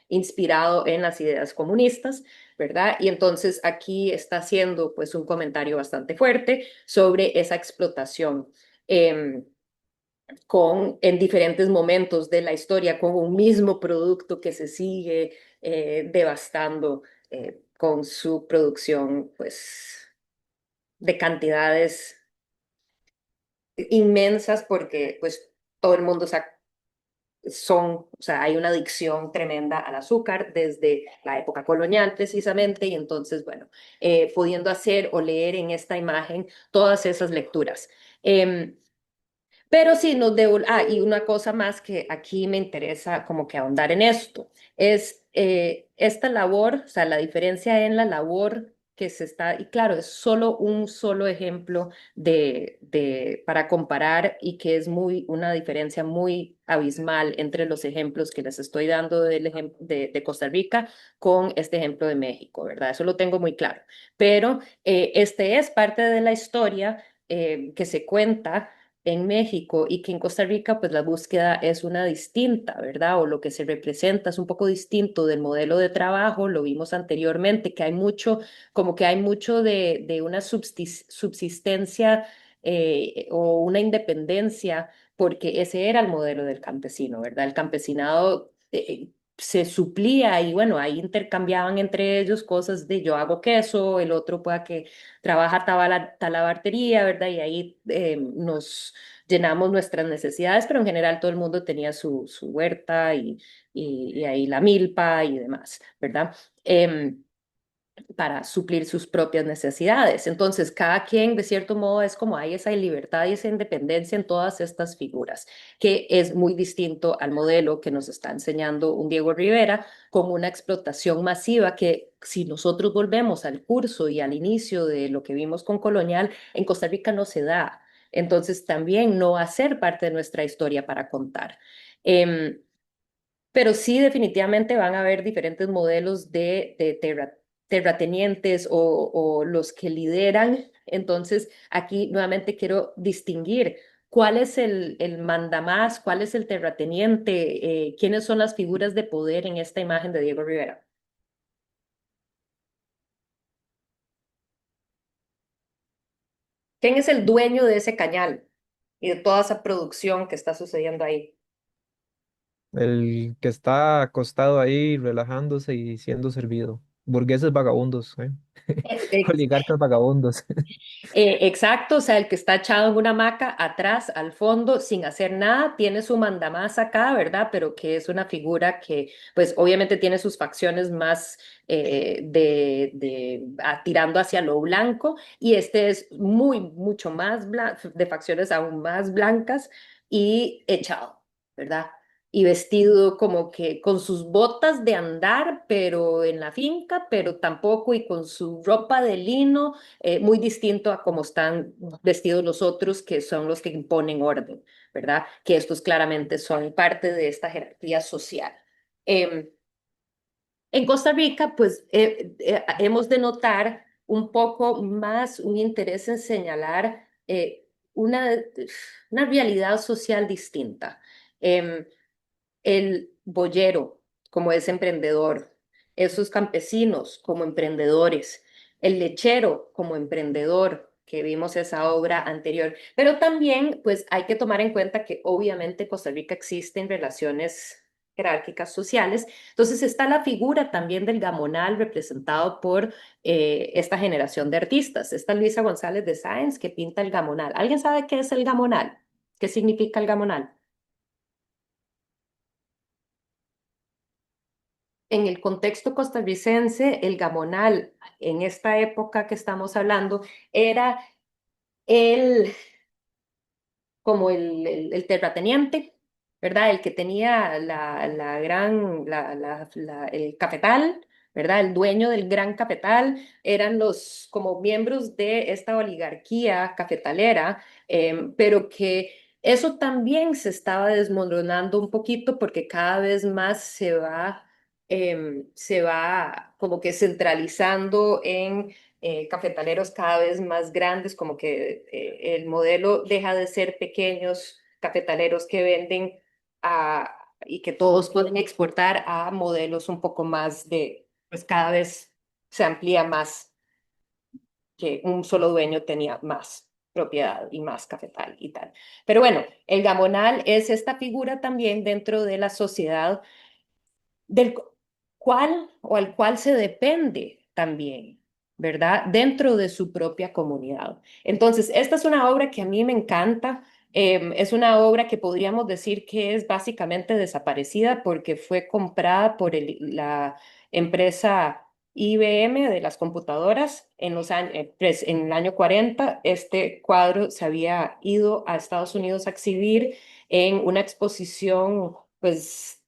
inspirado en las ideas comunistas, ¿verdad? Y entonces aquí está haciendo pues un comentario bastante fuerte sobre esa explotación. En diferentes momentos de la historia, con un mismo producto que se sigue devastando con su producción, pues, de cantidades inmensas, porque, pues, todo el mundo o sea, hay una adicción tremenda al azúcar desde la época colonial precisamente, y entonces, bueno, pudiendo hacer o leer en esta imagen todas esas lecturas. Pero sí, y una cosa más que aquí me interesa como que ahondar en esto, es esta labor, o sea, la diferencia en la labor que se está, y claro, es solo un solo ejemplo para comparar y que es una diferencia muy abismal entre los ejemplos que les estoy dando de Costa Rica con este ejemplo de México, ¿verdad? Eso lo tengo muy claro. Pero este es parte de la historia que se cuenta en México y que en Costa Rica pues la búsqueda es una distinta, ¿verdad? O lo que se representa es un poco distinto del modelo de trabajo, lo vimos anteriormente, que hay mucho, como que hay mucho de una subsistencia o una independencia, porque ese era el modelo del campesino, ¿verdad? El campesinado se suplía y bueno, ahí intercambiaban entre ellos cosas de yo hago queso, el otro pueda que trabaja talabartería, ¿verdad? Y ahí nos llenamos nuestras necesidades, pero en general todo el mundo tenía su huerta y ahí la milpa y demás, ¿verdad? Para suplir sus propias necesidades. Entonces, cada quien, de cierto modo, es como hay esa libertad y esa independencia en todas estas figuras, que es muy distinto al modelo que nos está enseñando un Diego Rivera, como una explotación masiva que si nosotros volvemos al curso y al inicio de lo que vimos con Colonial, en Costa Rica no se da. Entonces, también no va a ser parte de nuestra historia para contar. Pero sí, definitivamente van a haber diferentes modelos de terratenientes o los que lideran. Entonces, aquí nuevamente quiero distinguir cuál es el mandamás, cuál es el terrateniente, quiénes son las figuras de poder en esta imagen de Diego Rivera. ¿Quién es el dueño de ese cañal y de toda esa producción que está sucediendo ahí?
El que está acostado ahí relajándose y siendo servido. Burgueses vagabundos, ¿eh? Oligarcas vagabundos.
Exacto, o sea, el que está echado en una hamaca atrás, al fondo, sin hacer nada, tiene su mandamás acá, ¿verdad? Pero que es una figura que, pues, obviamente tiene sus facciones más tirando hacia lo blanco, y este es mucho más de facciones aún más blancas y echado, ¿verdad? Y vestido como que con sus botas de andar, pero en la finca, pero tampoco, y con su ropa de lino muy distinto a cómo están vestidos los otros, que son los que imponen orden, ¿verdad? Que estos claramente son parte de esta jerarquía social. Eh, en Costa Rica, pues hemos de notar un poco más un interés en señalar una, una realidad social distinta. Em, el boyero como es emprendedor, esos campesinos como emprendedores, el lechero como emprendedor, que vimos esa obra anterior. Pero también, pues hay que tomar en cuenta que obviamente en Costa Rica existen relaciones jerárquicas sociales. Entonces está la figura también del gamonal representado por esta generación de artistas. Está Luisa González de Sáenz que pinta el gamonal. ¿Alguien sabe qué es el gamonal? ¿Qué significa el gamonal? En el contexto costarricense, el gamonal, en esta época que estamos hablando, era el, como el terrateniente, ¿verdad? El que tenía la gran, el cafetal, ¿verdad? El dueño del gran cafetal, eran los como miembros de esta oligarquía cafetalera, pero que eso también se estaba desmoronando un poquito porque cada vez más se va como que centralizando en cafetaleros cada vez más grandes, como que el modelo deja de ser pequeños cafetaleros que venden y que todos pueden exportar a modelos un poco más pues cada vez se amplía más, que un solo dueño tenía más propiedad y más cafetal y tal. Pero bueno, el gamonal es esta figura también dentro de la sociedad del cual o al cual se depende también, ¿verdad? Dentro de su propia comunidad. Entonces, esta es una obra que a mí me encanta. Es una obra que podríamos decir que es básicamente desaparecida porque fue comprada por la empresa IBM de las computadoras en los años, en el año 40. Este cuadro se había ido a Estados Unidos a exhibir en una exposición, pues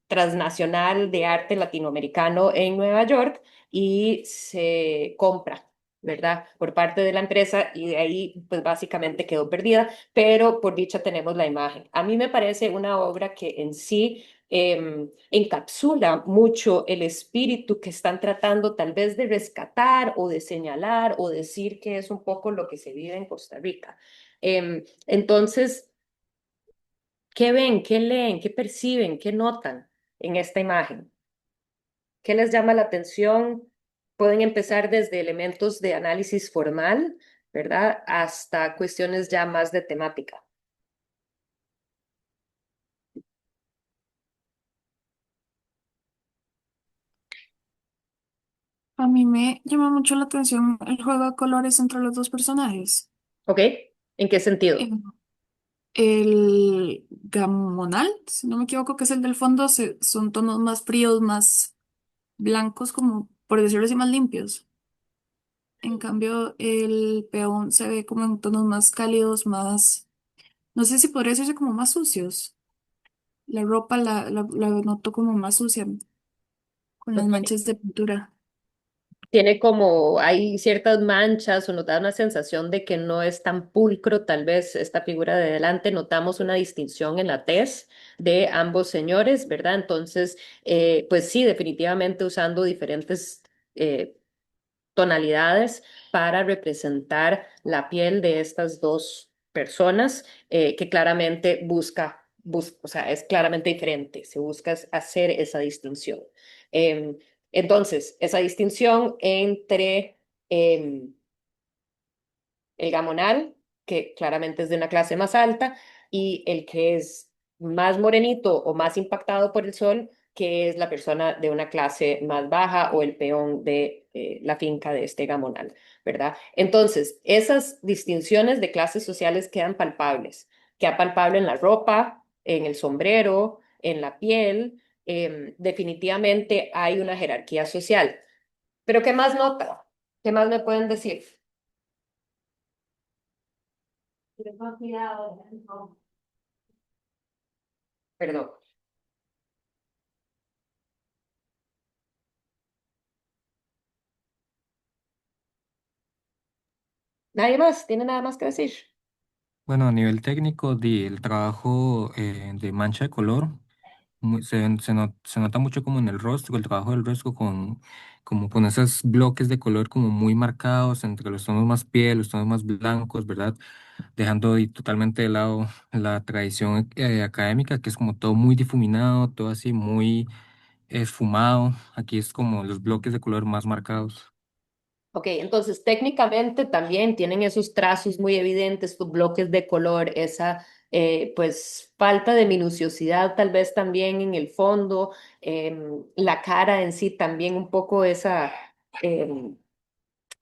transnacional de arte latinoamericano en Nueva York y se compra ¿verdad? Por parte de la empresa y de ahí pues básicamente quedó perdida, pero por dicha tenemos la imagen. A mí me parece una obra que en sí encapsula mucho el espíritu que están tratando tal vez de rescatar o de señalar o decir que es un poco lo que se vive en Costa Rica. Entonces, ¿qué ven, qué leen, qué perciben, qué notan en esta imagen? ¿Qué les llama la atención? Pueden empezar desde elementos de análisis formal, ¿verdad? Hasta cuestiones ya más de temática.
A mí me llama mucho la atención el juego de colores entre los dos personajes.
¿Ok? ¿En qué sentido?
Eh, El gamonal, si no me equivoco, que es el del fondo, son tonos más fríos, más blancos, como por decirlo así, más limpios. En cambio, el peón se ve como en tonos más cálidos, más, no sé si podría decirse como más sucios. La ropa la noto como más sucia, con las manchas de pintura.
Tiene como, hay ciertas manchas o nos da una sensación de que no es tan pulcro, tal vez esta figura de delante, notamos una distinción en la tez de ambos señores, ¿verdad? Entonces, pues sí, definitivamente usando diferentes eh, tonalidades para representar la piel de estas dos personas que claramente o sea, es claramente diferente, se busca hacer esa distinción. Em, entonces, esa distinción entre el gamonal, que claramente es de una clase más alta, y el que es más morenito o más impactado por el sol, que es la persona de una clase más baja o el peón de la finca de este gamonal, ¿verdad? Entonces, esas distinciones de clases sociales quedan palpables, queda palpable en la ropa, en el sombrero, en la piel, definitivamente hay una jerarquía social. Pero ¿qué más nota? ¿Qué más me pueden decir? Perdón. ¿Nadie más? ¿Tiene nada más que decir?
Bueno, a nivel técnico, el trabajo de mancha de color se nota mucho como en el rostro, el trabajo del rostro como con esos bloques de color como muy marcados entre los tonos más piel, los tonos más blancos, ¿verdad? Dejando ahí totalmente de lado la tradición académica, que es como todo muy difuminado, todo así muy esfumado. Aquí es como los bloques de color más marcados.
Ok, entonces técnicamente también tienen esos trazos muy evidentes, estos bloques de color, esa pues falta de minuciosidad tal vez también en el fondo, la cara en sí también un poco esa em,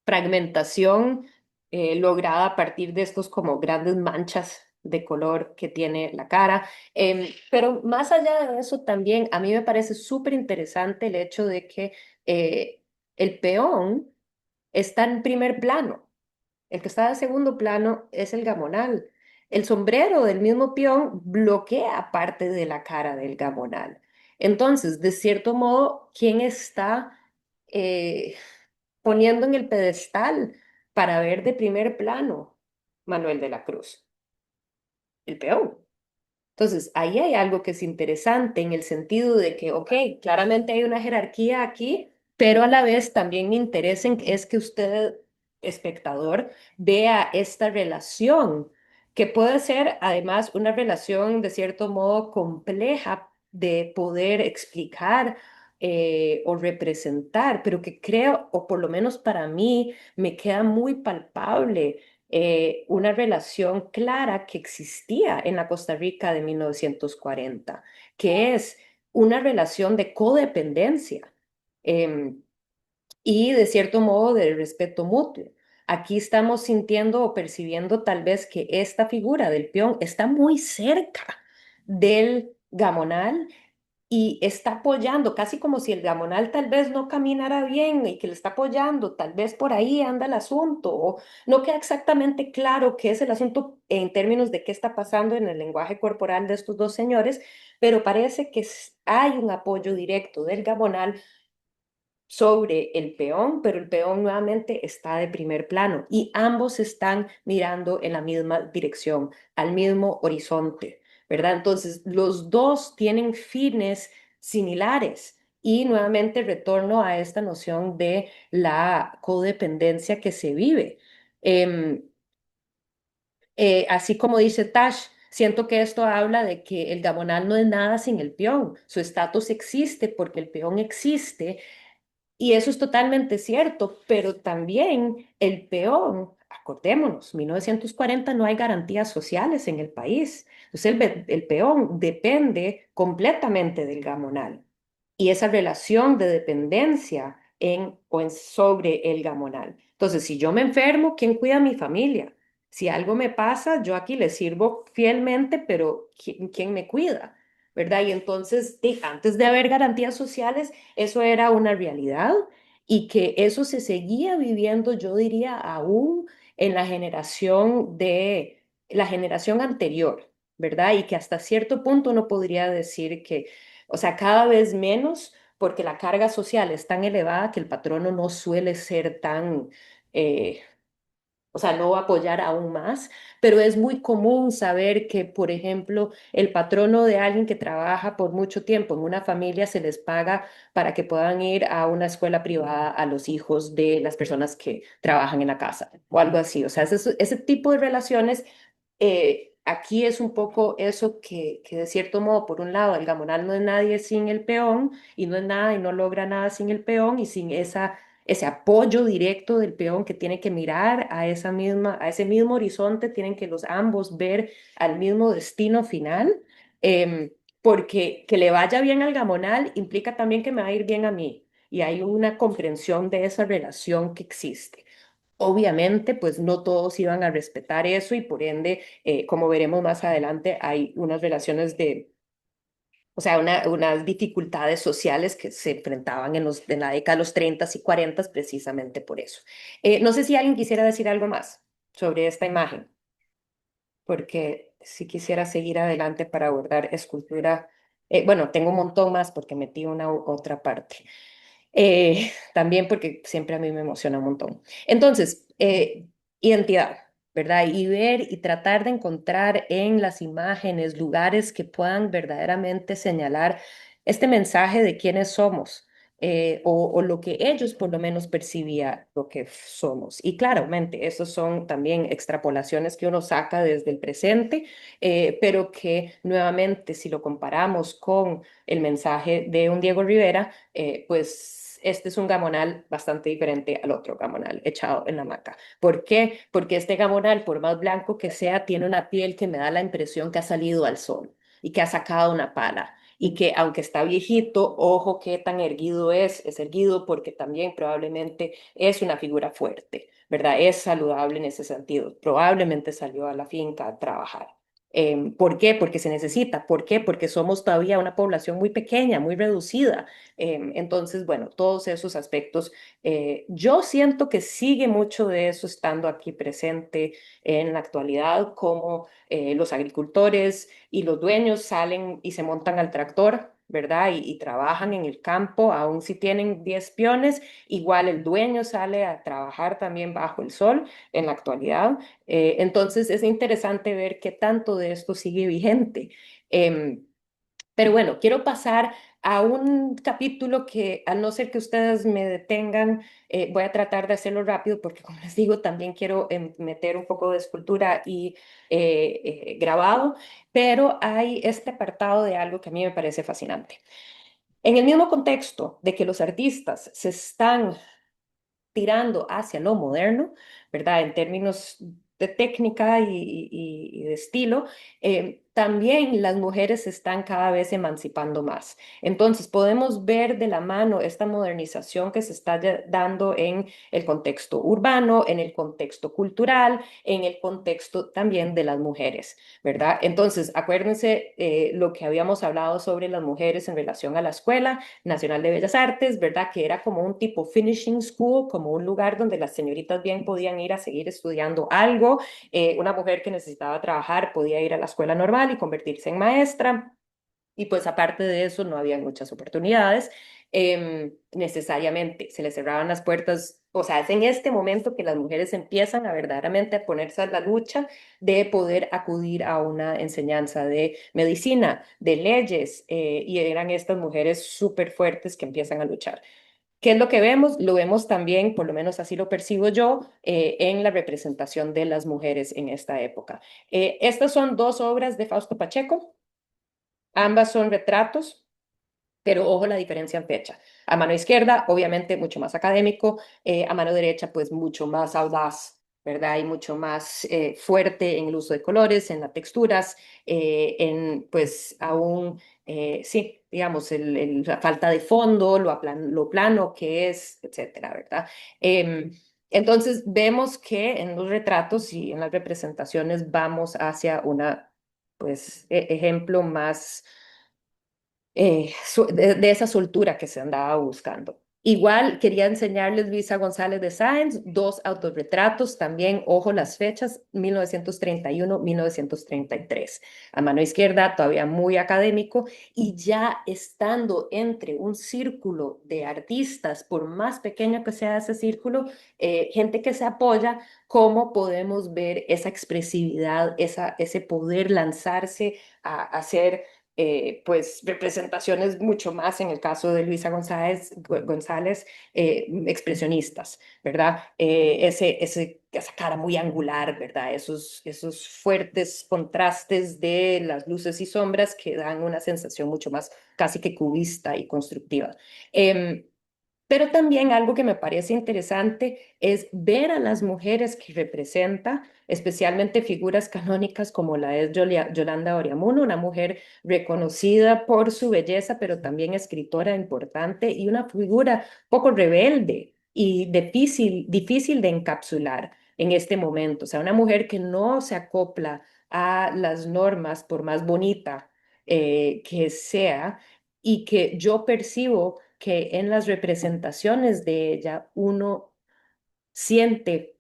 fragmentación lograda a partir de estos como grandes manchas de color que tiene la cara. Pero más allá de eso también, a mí me parece súper interesante el hecho de que el peón está en primer plano. El que está en segundo plano es el gamonal. El sombrero del mismo peón bloquea parte de la cara del gamonal. Entonces, de cierto modo, ¿quién está eh, poniendo en el pedestal para ver de primer plano? Manuel de la Cruz, el peón. Entonces, ahí hay algo que es interesante en el sentido de que, ok, claramente hay una jerarquía aquí, pero a la vez también me interesa es que usted, espectador, vea esta relación, que puede ser además una relación de cierto modo compleja de poder explicar o representar, pero que creo, o por lo menos para mí, me queda muy palpable una relación clara que existía en la Costa Rica de 1940, que es una relación de codependencia em, y de cierto modo de respeto mutuo. Aquí estamos sintiendo o percibiendo tal vez que esta figura del peón está muy cerca del gamonal y está apoyando, casi como si el gamonal tal vez no caminara bien y que le está apoyando, tal vez por ahí anda el asunto, o no queda exactamente claro qué es el asunto en términos de qué está pasando en el lenguaje corporal de estos dos señores, pero parece que hay un apoyo directo del gamonal sobre el peón, pero el peón nuevamente está de primer plano y ambos están mirando en la misma dirección, al mismo horizonte, ¿verdad? Entonces, los dos tienen fines similares y nuevamente retorno a esta noción de la codependencia que se vive. Em, Así como dice Tash, siento que esto habla de que el gamonal no es nada sin el peón. Su estatus existe porque el peón existe y eso es totalmente cierto, pero también el peón, acordémonos, 1940 no hay garantías sociales en el país. Entonces el peón depende completamente del gamonal y esa relación de dependencia sobre el gamonal. Entonces, si yo me enfermo, ¿quién cuida a mi familia? Si algo me pasa, yo aquí le sirvo fielmente, pero ¿quién me cuida? ¿Verdad? Y entonces, antes de haber garantías sociales, eso era una realidad y que eso se seguía viviendo, yo diría, aún en la generación anterior, ¿verdad? Y que hasta cierto punto uno podría decir que, o sea, cada vez menos, porque la carga social es tan elevada que el patrono no suele ser tan, eh, o sea, no va a apoyar aún más, pero es muy común saber que, por ejemplo, el patrono de alguien que trabaja por mucho tiempo en una familia se les paga para que puedan ir a una escuela privada a los hijos de las personas que trabajan en la casa o algo así. O sea, ese tipo de relaciones, aquí es un poco eso que de cierto modo, por un lado, el gamonal no es nadie sin el peón y no es nada y no logra nada sin el peón y sin ese apoyo directo del peón que tiene que mirar a ese mismo horizonte, tienen que los ambos ver al mismo destino final, porque que le vaya bien al gamonal implica también que me va a ir bien a mí, y hay una comprensión de esa relación que existe. Obviamente, pues no todos iban a respetar eso y por ende, como veremos más adelante, hay unas relaciones o sea, unas dificultades sociales que se enfrentaban en la década de los 30 y 40 precisamente por eso. No sé si alguien quisiera decir algo más sobre esta imagen, porque si quisiera seguir adelante para abordar escultura, bueno, tengo un montón más porque metí una otra parte. También porque siempre a mí me emociona un montón. Entonces, identidad, ¿verdad? Y ver y tratar de encontrar en las imágenes lugares que puedan verdaderamente señalar este mensaje de quiénes somos. O lo que ellos por lo menos percibía lo que somos. Y claramente, esos son también extrapolaciones que uno saca desde el presente, pero que nuevamente, si lo comparamos con el mensaje de un Diego Rivera, pues este es un gamonal bastante diferente al otro gamonal echado en la hamaca. ¿Por qué? Porque este gamonal, por más blanco que sea, tiene una piel que me da la impresión que ha salido al sol y que ha sacado una pala. Y que aunque está viejito, ojo qué tan erguido es erguido porque también probablemente es una figura fuerte, ¿verdad? Es saludable en ese sentido. Probablemente salió a la finca a trabajar. ¿Por qué? Porque se necesita. ¿Por qué? Porque somos todavía una población muy pequeña, muy reducida. Entonces, bueno, todos esos aspectos, yo siento que sigue mucho de eso estando aquí presente en la actualidad, como los agricultores y los dueños salen y se montan al tractor, ¿verdad? Y trabajan en el campo, aun si tienen 10 peones, igual el dueño sale a trabajar también bajo el sol en la actualidad. Entonces es interesante ver qué tanto de esto sigue vigente. Em, pero bueno, quiero pasar a un capítulo que, a no ser que ustedes me detengan, voy a tratar de hacerlo rápido porque, como les digo, también quiero meter un poco de escultura y grabado, pero hay este apartado de algo que a mí me parece fascinante. En el mismo contexto de que los artistas se están tirando hacia lo moderno, ¿verdad? En términos de técnica y de estilo, también las mujeres se están cada vez emancipando más. Entonces, podemos ver de la mano esta modernización que se está dando en el contexto urbano, en el contexto cultural, en el contexto también de las mujeres, ¿verdad? Entonces, acuérdense lo que habíamos hablado sobre las mujeres en relación a la escuela Nacional de Bellas Artes, ¿verdad? Que era como un tipo finishing school, como un lugar donde las señoritas bien podían ir a seguir estudiando algo. Una mujer que necesitaba trabajar podía ir a la escuela normal y convertirse en maestra. Y pues aparte de eso no había muchas oportunidades. necesariamente se les cerraban las puertas. O sea, es en este momento que las mujeres empiezan a verdaderamente a ponerse a la lucha de poder acudir a una enseñanza de medicina, de leyes, y eran estas mujeres súper fuertes que empiezan a luchar. ¿Qué es lo que vemos? Lo vemos también, por lo menos así lo percibo yo, en la representación de las mujeres en esta época. Estas son dos obras de Fausto Pacheco, ambas son retratos, pero ojo la diferencia en fecha. A mano izquierda, obviamente, mucho más académico, a mano derecha, pues mucho más audaz, ¿verdad? Y mucho más fuerte en el uso de colores, en las texturas, en, pues, aún, sí, digamos, la falta de fondo, lo plano que es, etcétera, ¿verdad? Entonces, vemos que en los retratos y en las representaciones vamos hacia una, pues, ejemplo más de esa soltura que se andaba buscando. Igual quería enseñarles Luisa González de Sáenz, dos autorretratos, también, ojo las fechas, 1931, 1933. A mano izquierda, todavía muy académico, y ya estando entre un círculo de artistas, por más pequeño que sea ese círculo, gente que se apoya, cómo podemos ver esa expresividad, ese poder lanzarse a hacer pues representaciones mucho más en el caso de Luisa González expresionistas, ¿verdad? Esa cara muy angular, ¿verdad? Esos fuertes contrastes de las luces y sombras que dan una sensación mucho más casi que cubista y constructiva. Pero también algo que me parece interesante es ver a las mujeres que representa, especialmente figuras canónicas como la es Yolanda Oriamuno, una mujer reconocida por su belleza, pero también escritora importante y una figura poco rebelde y difícil de encapsular en este momento. O sea, una mujer que no se acopla a las normas, por más bonita que sea, y que yo percibo que en las representaciones de ella uno siente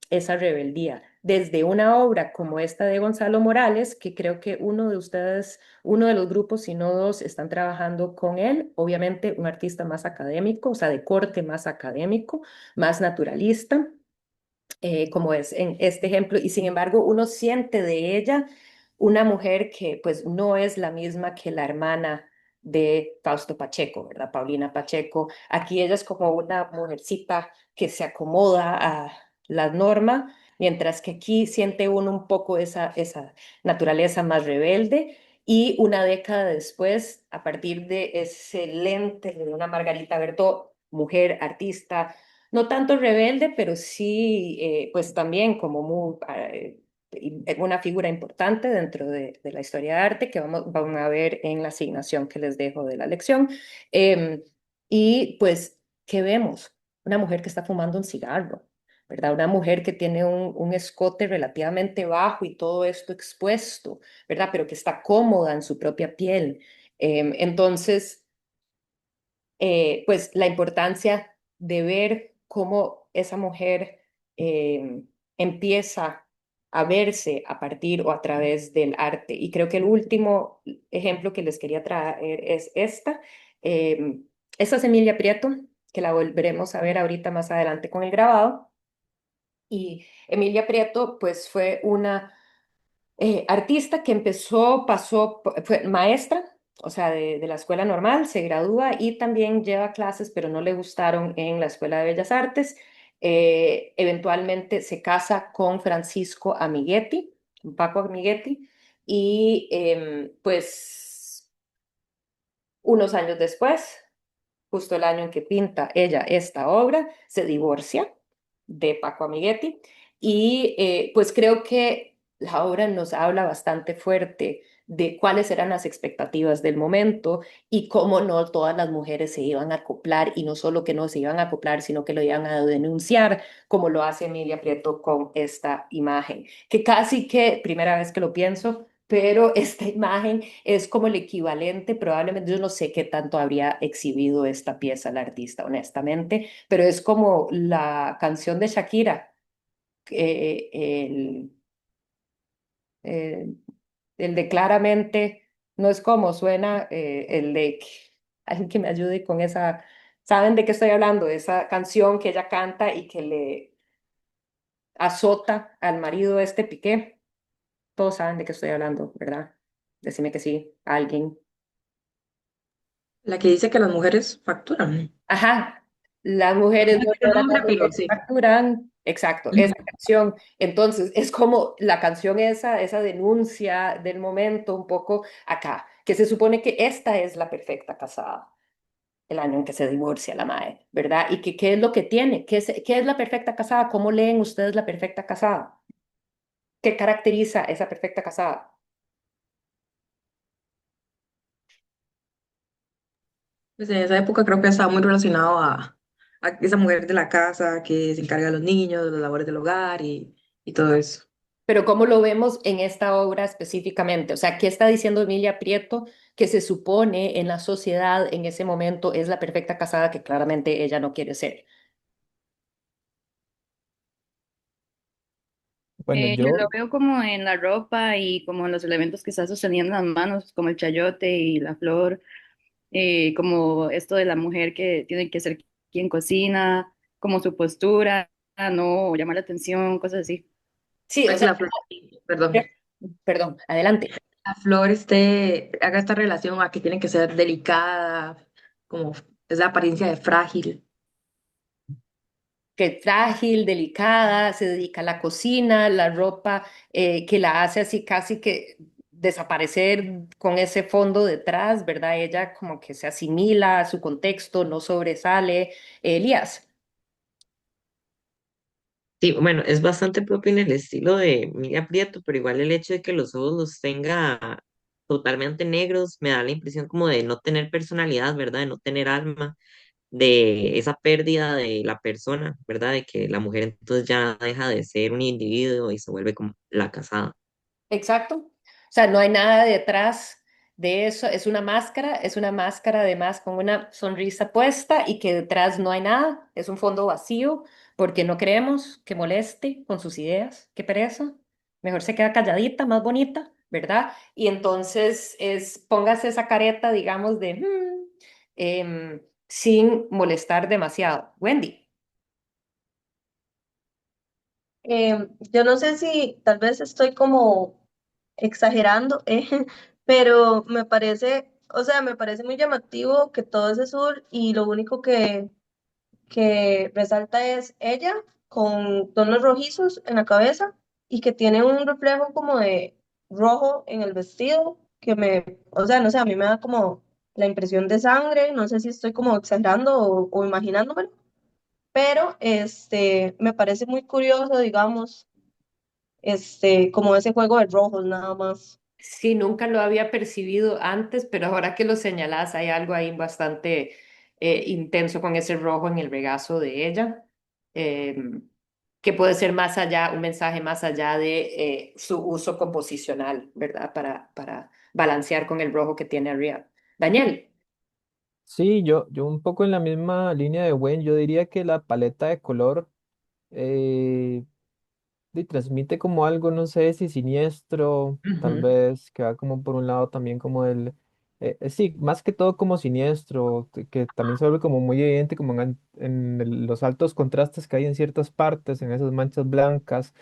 esa rebeldía. Desde una obra como esta de Gonzalo Morales, que creo que uno de ustedes, uno de los grupos, si no dos, están trabajando con él, obviamente un artista más académico, o sea, de corte más académico, más naturalista, como es en este ejemplo, y sin embargo uno siente de ella una mujer que pues no es la misma que la hermana de Fausto Pacheco, ¿verdad? Paulina Pacheco. Aquí ella es como una mujercita que se acomoda a la norma, mientras que aquí siente uno un poco esa naturaleza más rebelde. Y una década después, a partir de ese lente de una Margarita Bertó, mujer artista, no tanto rebelde, pero sí, pues también como una figura importante dentro de la historia de arte que vamos a ver en la asignación que les dejo de la lección. Em, y pues, ¿qué vemos? Una mujer que está fumando un cigarro, ¿verdad? Una mujer que tiene un escote relativamente bajo y todo esto expuesto, ¿verdad? Pero que está cómoda en su propia piel. Entonces, pues la importancia de ver cómo esa mujer empieza a verse a partir o a través del arte. Y creo que el último ejemplo que les quería traer es esta. Eh, Esta es Emilia Prieto, que la volveremos a ver ahorita más adelante con el grabado. Y Emilia Prieto, pues fue una artista que fue maestra, o sea, de la escuela normal, se gradúa y también lleva clases, pero no le gustaron en la Escuela de Bellas Artes. Eventualmente se casa con Francisco Amiguetti, Paco Amiguetti, y pues unos años después, justo el año en que pinta ella esta obra, se divorcia de Paco Amiguetti y pues creo que la obra nos habla bastante fuerte de cuáles eran las expectativas del momento y cómo no todas las mujeres se iban a acoplar y no solo que no se iban a acoplar, sino que lo iban a denunciar, como lo hace Emilia Prieto con esta imagen, que casi que, primera vez que lo pienso, pero esta imagen es como el equivalente, probablemente yo no sé qué tanto habría exhibido esta pieza el artista, honestamente, pero es como la canción de Shakira, eh, el, eh, el de claramente, no es como suena el de Alguien que me ayude con esa, ¿saben de qué estoy hablando? Esa canción que ella canta y que le azota al marido de este Piqué. Todos saben de qué estoy hablando, ¿verdad? Decime que sí, alguien.
La que dice que las mujeres facturan.
Ajá, las mujeres no
El
lloran, las
nombre, pero
mujeres
sí.
facturan. Exacto, esa canción. Entonces, es como la canción esa denuncia del momento, un poco acá, que se supone que esta es la perfecta casada, el año en que se divorcia la madre, ¿verdad? Y que qué es lo que tiene, qué es la perfecta casada, cómo leen ustedes la perfecta casada, qué caracteriza esa perfecta casada.
Pues en esa época creo que estaba muy relacionado a esa mujer de la casa que se encarga de los niños, de las labores del hogar y todo eso.
Pero ¿cómo lo vemos en esta obra específicamente? O sea, ¿qué está diciendo Emilia Prieto que se supone en la sociedad en ese momento es la perfecta casada que claramente ella no quiere ser?
Bueno,
Yo
yo
lo veo como en la ropa y como en los elementos que está sosteniendo en las manos, como el chayote y la flor, como esto de la mujer que tiene que ser quien cocina, como su postura, no llamar la atención, cosas así.
Sí, o
Puede que
sea,
perdón,
perdón, adelante.
la flor haga esta relación a que tiene que ser delicada, como es la apariencia de frágil.
Que es frágil, delicada, se dedica a la cocina, la ropa que la hace así casi que desaparecer con ese fondo detrás, ¿verdad? Ella como que se asimila a su contexto, no sobresale. Elías,
Sí, bueno, es bastante propio en el estilo de Emilia Prieto, pero igual el hecho de que los ojos los tenga totalmente negros me da la impresión como de no tener personalidad, ¿verdad? De no tener alma, de esa pérdida de la persona, ¿verdad? De que la mujer entonces ya deja de ser un individuo y se vuelve como la casada.
exacto. O sea, no hay nada detrás de eso, es una máscara además con una sonrisa puesta y que detrás no hay nada, es un fondo vacío porque no creemos que moleste con sus ideas, qué pereza, mejor se queda calladita, más bonita, ¿verdad? Y entonces póngase esa careta, digamos, de sin molestar demasiado. Wendy.
Yo no sé si tal vez estoy como exagerando, pero me parece, o sea, me parece muy llamativo que todo es azul y lo único que resalta es ella con tonos rojizos en la cabeza y que tiene un reflejo como de rojo en el vestido, que o sea, no sé, a mí me da como la impresión de sangre, no sé si estoy como exagerando o imaginándomelo, pero me parece muy curioso, digamos, como ese juego de rojos nada más.
Sí, nunca lo había percibido antes, pero ahora que lo señalas, hay algo ahí bastante intenso con ese rojo en el regazo de ella, eh, que puede ser más allá, un mensaje más allá de su uso composicional, ¿verdad? Para balancear con el rojo que tiene arriba. Daniel.
sí, yo un poco en la misma línea de Wayne, yo diría que la paleta de color eh, transmite como algo, no sé si siniestro, tal
Ujú.
vez, que va como por un lado también como sí, más que todo como siniestro, que también se vuelve como muy evidente como los altos contrastes que hay en ciertas partes, en esas manchas blancas,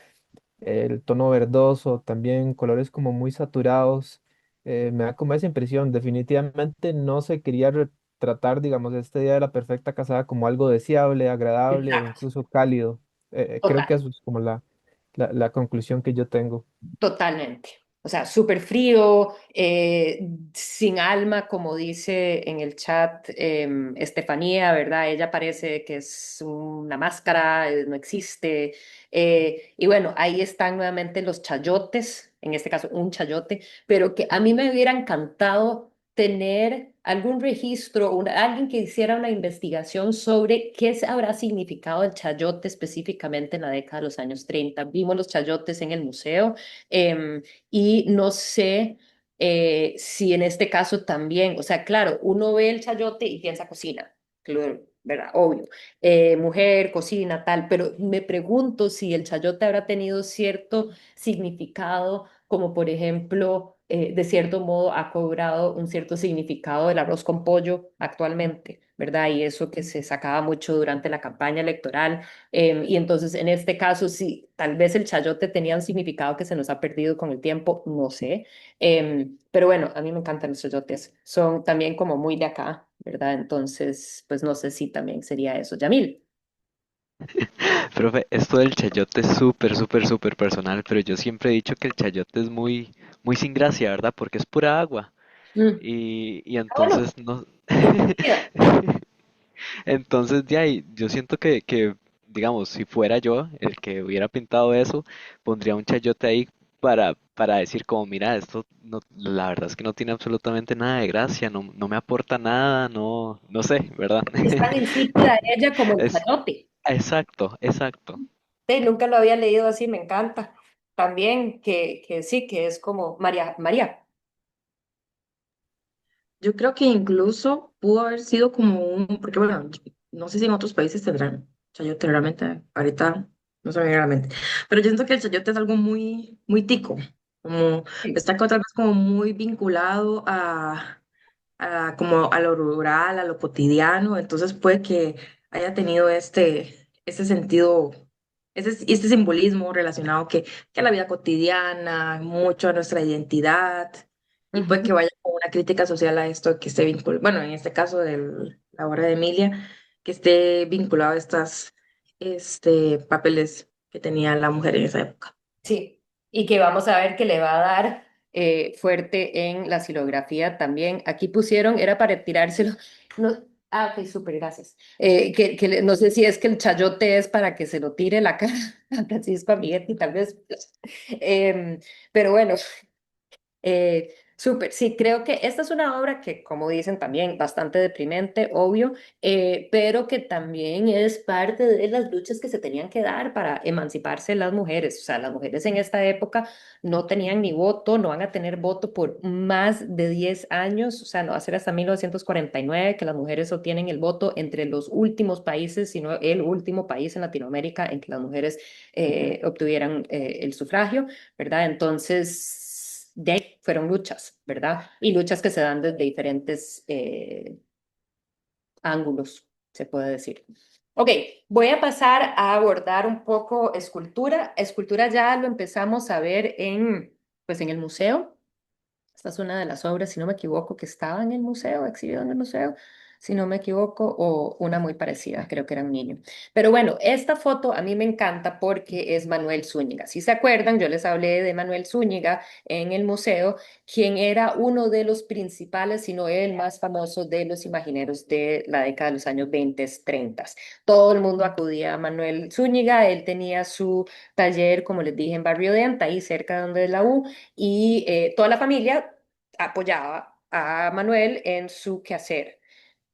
el tono verdoso, también colores como muy saturados, me da como esa impresión, definitivamente no se quería retratar, digamos, este día de la perfecta casada como algo deseable, agradable o
Exacto.
incluso cálido. Creo que
Total.
eso es como la conclusión que yo tengo.
Totalmente. O sea, súper frío, sin alma, como dice en el chat Estefanía, ¿verdad? Ella parece que es una máscara, no existe. Y bueno, ahí están nuevamente los chayotes, en este caso un chayote, pero que a mí me hubiera encantado tener algún registro, alguien que hiciera una investigación sobre habrá significado el chayote específicamente en la década de los años 30. Vimos los chayotes en el museo. Y no sé si en este caso también, o sea, claro, uno ve el chayote y piensa cocina, claro, ¿verdad? Obvio. Mujer, cocina, tal, pero me pregunto si el chayote habrá tenido cierto significado, como por ejemplo, de cierto modo ha cobrado un cierto significado del arroz con pollo actualmente, ¿verdad? Y eso que se sacaba mucho durante la campaña electoral. Y entonces, en este caso, sí, tal vez el chayote tenía un significado que se nos ha perdido con el tiempo, no sé. Pero bueno, a mí me encantan los chayotes. Son también como muy de acá, ¿verdad? Entonces, pues no sé si también sería eso. Yamil.
Profe, esto del chayote es súper, súper, súper personal, pero yo siempre he dicho que el chayote es muy, muy sin gracia, ¿verdad? Porque es pura agua.
Mm.
Y
Bueno,
entonces no.
divertida.
Entonces, de ahí, yo siento que, digamos, si fuera yo el que hubiera pintado eso, pondría un chayote ahí para decir como, mira, esto no, la verdad es que no tiene absolutamente nada de gracia, no, no me aporta nada, no, no sé, ¿verdad?
Es tan insípida ella como el
Es,
chayote.
exacto, exacto.
Sí, nunca lo había leído así, me encanta. También que sí, que es como María, María.
Yo creo que incluso pudo haber sido como un, porque bueno, no sé si en otros países tendrán chayote realmente, ahorita no se me viene a la mente, pero yo siento que el chayote es algo muy, muy tico, como
Sí.
está tal vez como muy vinculado como a lo rural, a lo cotidiano, entonces puede que haya tenido este sentido, este simbolismo relacionado que a la vida cotidiana, mucho a nuestra identidad, y puede que
Ujú.
vaya con una crítica social a esto que esté vinculado, bueno, en este caso de la obra de Emilia, que esté vinculado a estas papeles que tenía la mujer en esa época.
Sí, y que vamos a ver que le va a dar fuerte en la silografía también. Aquí pusieron, era para tirárselo. No, ok, súper, gracias. No sé si es que el chayote es para que se lo tire la cara a Francisco Amiguetti, tal vez. Pero bueno, súper, sí, creo que esta es una obra que, como dicen, también bastante deprimente, obvio, pero que también es parte de las luchas que se tenían que dar para emanciparse las mujeres. O sea, las mujeres en esta época no tenían ni voto, no van a tener voto por más de 10 años, o sea, no va a ser hasta 1949 que las mujeres obtienen el voto entre los últimos países, sino el último país en Latinoamérica en que las mujeres obtuvieran el sufragio. ¿Verdad? Entonces, de ahí fueron luchas, ¿verdad? Y luchas que se dan desde diferentes ángulos, se puede decir. Ok, voy a pasar a abordar un poco escultura. Escultura ya lo empezamos a ver pues en el museo. Esta es una de las obras, si no me equivoco, que estaba en el museo, exhibido en el museo, si no me equivoco, o una muy parecida, creo que era un niño. Pero bueno, esta foto a mí me encanta porque es Manuel Zúñiga. Si se acuerdan, yo les hablé de Manuel Zúñiga en el museo, quien era uno de los principales, si no el más famoso de los imagineros de la década de los años 20, 30. Todo el mundo acudía a Manuel Zúñiga, él tenía su taller, como les dije, en Barrio Denta, ahí cerca de donde es la U, y toda la familia apoyaba a Manuel en su quehacer.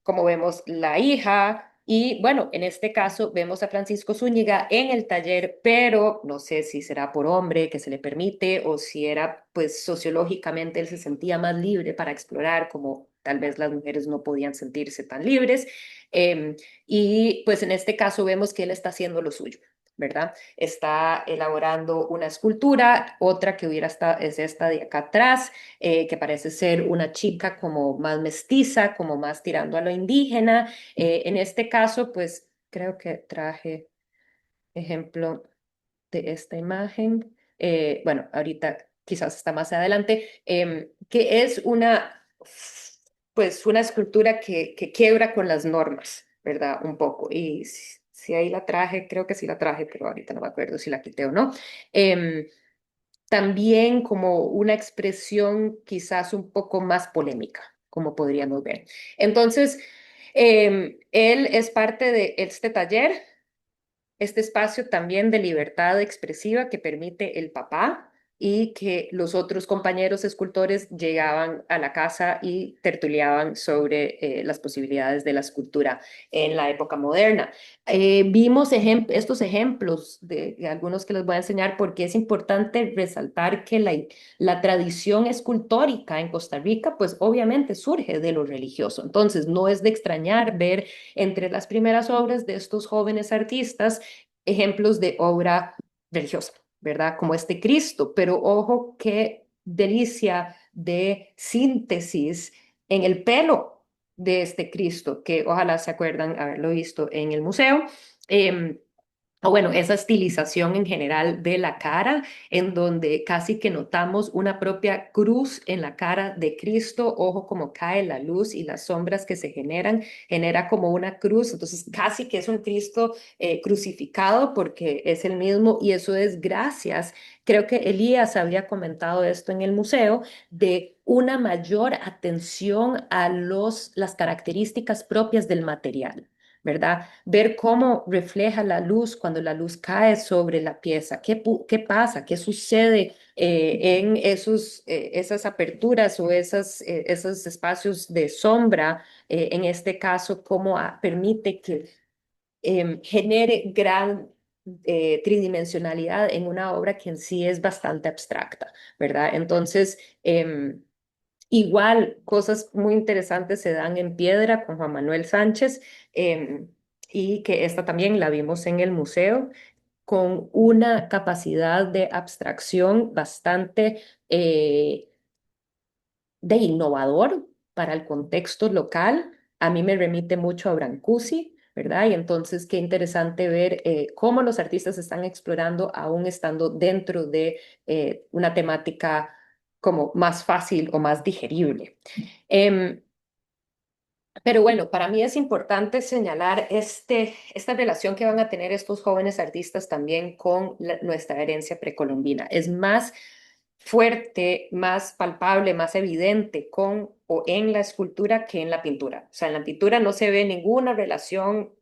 Como vemos, la hija, y bueno, en este caso vemos a Francisco Zúñiga en el taller, pero no sé si será por hombre que se le permite o si era, pues sociológicamente él se sentía más libre para explorar, como tal vez las mujeres no podían sentirse tan libres. Y pues en este caso vemos que él está haciendo lo suyo. ¿Verdad? Está elaborando una escultura, otra que hubiera estado, es esta de acá atrás, que parece ser una chica como más mestiza, como más tirando a lo indígena. En este caso, pues creo que traje ejemplo de esta imagen. Bueno, ahorita quizás está más adelante, que es pues una escultura que quiebra con las normas, ¿verdad? Un poco. Y si ahí la traje, creo que sí la traje, pero ahorita no me acuerdo si la quité o no. Em, También como una expresión quizás un poco más polémica, como podríamos ver. Entonces, él es parte de este taller, este espacio también de libertad expresiva que permite el papá y que los otros compañeros escultores llegaban a la casa y tertuliaban sobre las posibilidades de la escultura en la época moderna. Vimos estos ejemplos de algunos que les voy a enseñar porque es importante resaltar que la tradición escultórica en Costa Rica, pues obviamente surge de lo religioso. Entonces, no es de extrañar ver entre las primeras obras de estos jóvenes artistas ejemplos de obra religiosa, ¿verdad? Como este Cristo, pero ojo qué delicia de síntesis en el pelo de este Cristo, que ojalá se acuerdan haberlo visto en el museo. Em, o bueno, esa estilización en general de la cara, en donde casi que notamos una propia cruz en la cara de Cristo, ojo como cae la luz y las sombras que se generan, genera como una cruz, entonces casi que es un Cristo crucificado porque es el mismo y eso es gracias, creo que Elías había comentado esto en el museo, de una mayor atención a las características propias del material. ¿Verdad? Ver cómo refleja la luz cuando la luz cae sobre la pieza, qué pasa, qué sucede en esas aperturas o esos espacios de sombra, en este caso, cómo permite que genere gran tridimensionalidad en una obra que en sí es bastante abstracta, ¿verdad? Entonces, igual, cosas muy interesantes se dan en piedra con Juan Manuel Sánchez, y que esta también la vimos en el museo, con una capacidad de abstracción bastante de innovador para el contexto local. A mí me remite mucho a Brancusi, ¿verdad? Y entonces qué interesante ver cómo los artistas están explorando aún estando dentro de una temática como más fácil o más digerible. Em, pero bueno, para mí es importante señalar esta relación que van a tener estos jóvenes artistas también con nuestra herencia precolombina. Es más fuerte, más palpable, más evidente con o en la escultura que en la pintura. O sea, en la pintura no se ve ninguna relación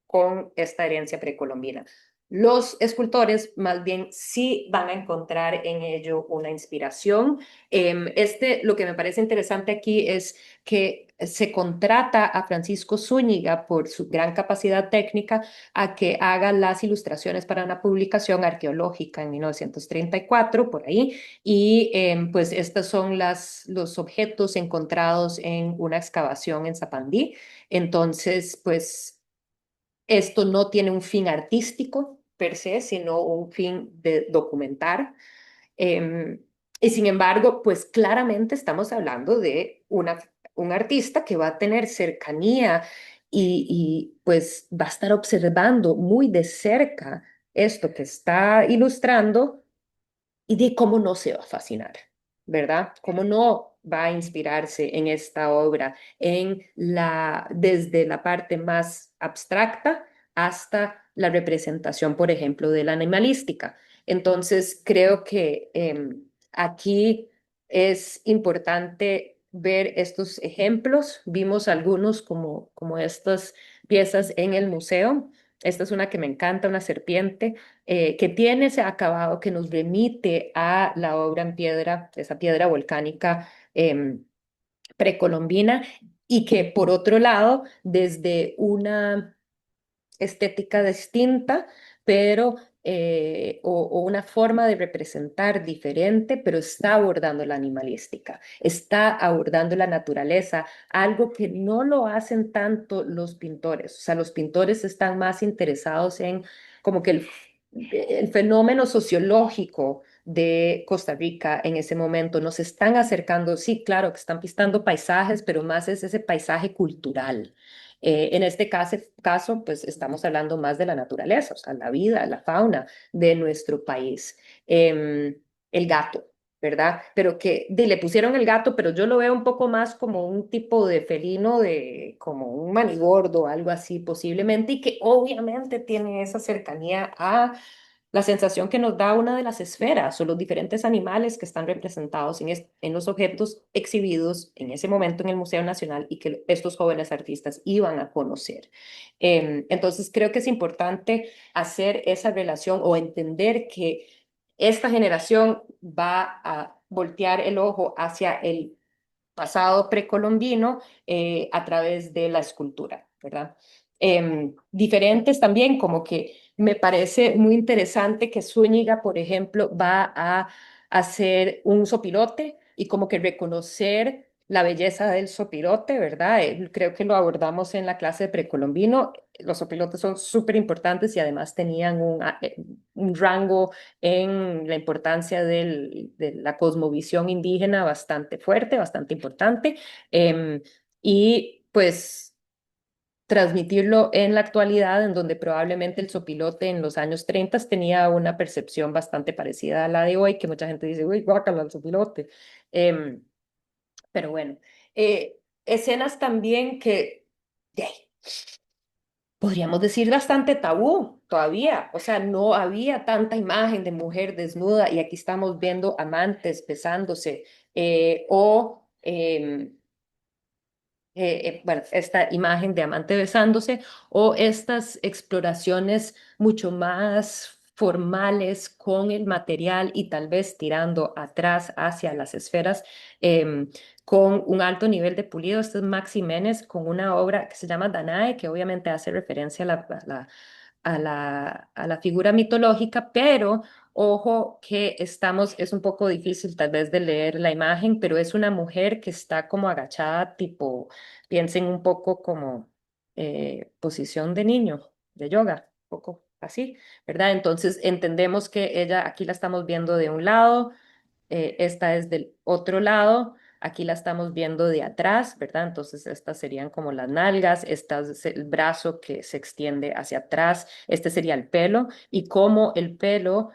con esta herencia precolombina. Los escultores más bien sí van a encontrar en ello una inspiración. Lo que me parece interesante aquí es que se contrata a Francisco Zúñiga por su gran capacidad técnica a que haga las ilustraciones para una publicación arqueológica en 1934, por ahí, y pues estos son los objetos encontrados en una excavación en Zapandí. Entonces, pues esto no tiene un fin artístico per se, sino un fin de documentar. Eh, y sin embargo, pues claramente estamos hablando de un artista que va a tener cercanía pues va a estar observando muy de cerca esto que está ilustrando y de cómo no se va a fascinar, ¿verdad? Cómo no va a inspirarse en esta obra, desde la parte más abstracta hasta la representación, por ejemplo, de la animalística. Entonces, creo que aquí es importante ver estos ejemplos. Vimos algunos como estas piezas en el museo. Esta es una que me encanta, una serpiente que tiene ese acabado que nos remite a la obra en piedra, esa piedra volcánica precolombina, y que por otro lado, desde una estética distinta, pero o una forma de representar diferente, pero está abordando la animalística, está abordando la naturaleza, algo que no lo hacen tanto los pintores. O sea, los pintores están más interesados en como que el fenómeno sociológico de Costa Rica en ese momento. Nos están acercando, sí, claro, que están pintando paisajes, pero más es ese paisaje cultural. En este caso, pues estamos hablando más de la naturaleza, o sea, la vida, la fauna de nuestro país. El gato, ¿verdad? Pero le pusieron el gato, pero yo lo veo un poco más como un tipo de felino, como un manigordo, algo así posiblemente, y que obviamente tiene esa cercanía a la sensación que nos da una de las esferas o los diferentes animales que están representados en los objetos exhibidos en ese momento en el Museo Nacional y que estos jóvenes artistas iban a conocer. Entonces creo que es importante hacer esa relación o entender que esta generación va a voltear el ojo hacia el pasado precolombino a través de la escultura, ¿verdad? Diferentes también, como que me parece muy interesante que Zúñiga, por ejemplo, va a hacer un sopilote y como que reconocer la belleza del sopilote, ¿verdad? Creo que lo abordamos en la clase de precolombino. Los sopilotes son súper importantes y además tenían un rango en la importancia de la cosmovisión indígena bastante fuerte, bastante importante. Y pues transmitirlo en la actualidad, en donde probablemente el sopilote en los años 30 tenía una percepción bastante parecida a la de hoy, que mucha gente dice, uy, guácala, el sopilote. Em, pero bueno, escenas también que de ahí, podríamos decir bastante tabú todavía, o sea, no había tanta imagen de mujer desnuda y aquí estamos viendo amantes besándose bueno, esta imagen de amante besándose o estas exploraciones mucho más formales con el material y tal vez tirando atrás hacia las esferas con un alto nivel de pulido. Este es Max Jiménez con una obra que se llama Danae, que obviamente hace referencia a la figura mitológica, pero ojo que estamos, es un poco difícil tal vez de leer la imagen, pero es una mujer que está como agachada, tipo, piensen un poco como posición de niño, de yoga, un poco así, ¿verdad? Entonces entendemos que ella, aquí la estamos viendo de un lado, esta es del otro lado, aquí la estamos viendo de atrás, ¿verdad? Entonces estas serían como las nalgas, este es el brazo que se extiende hacia atrás, este sería el pelo y cómo el pelo,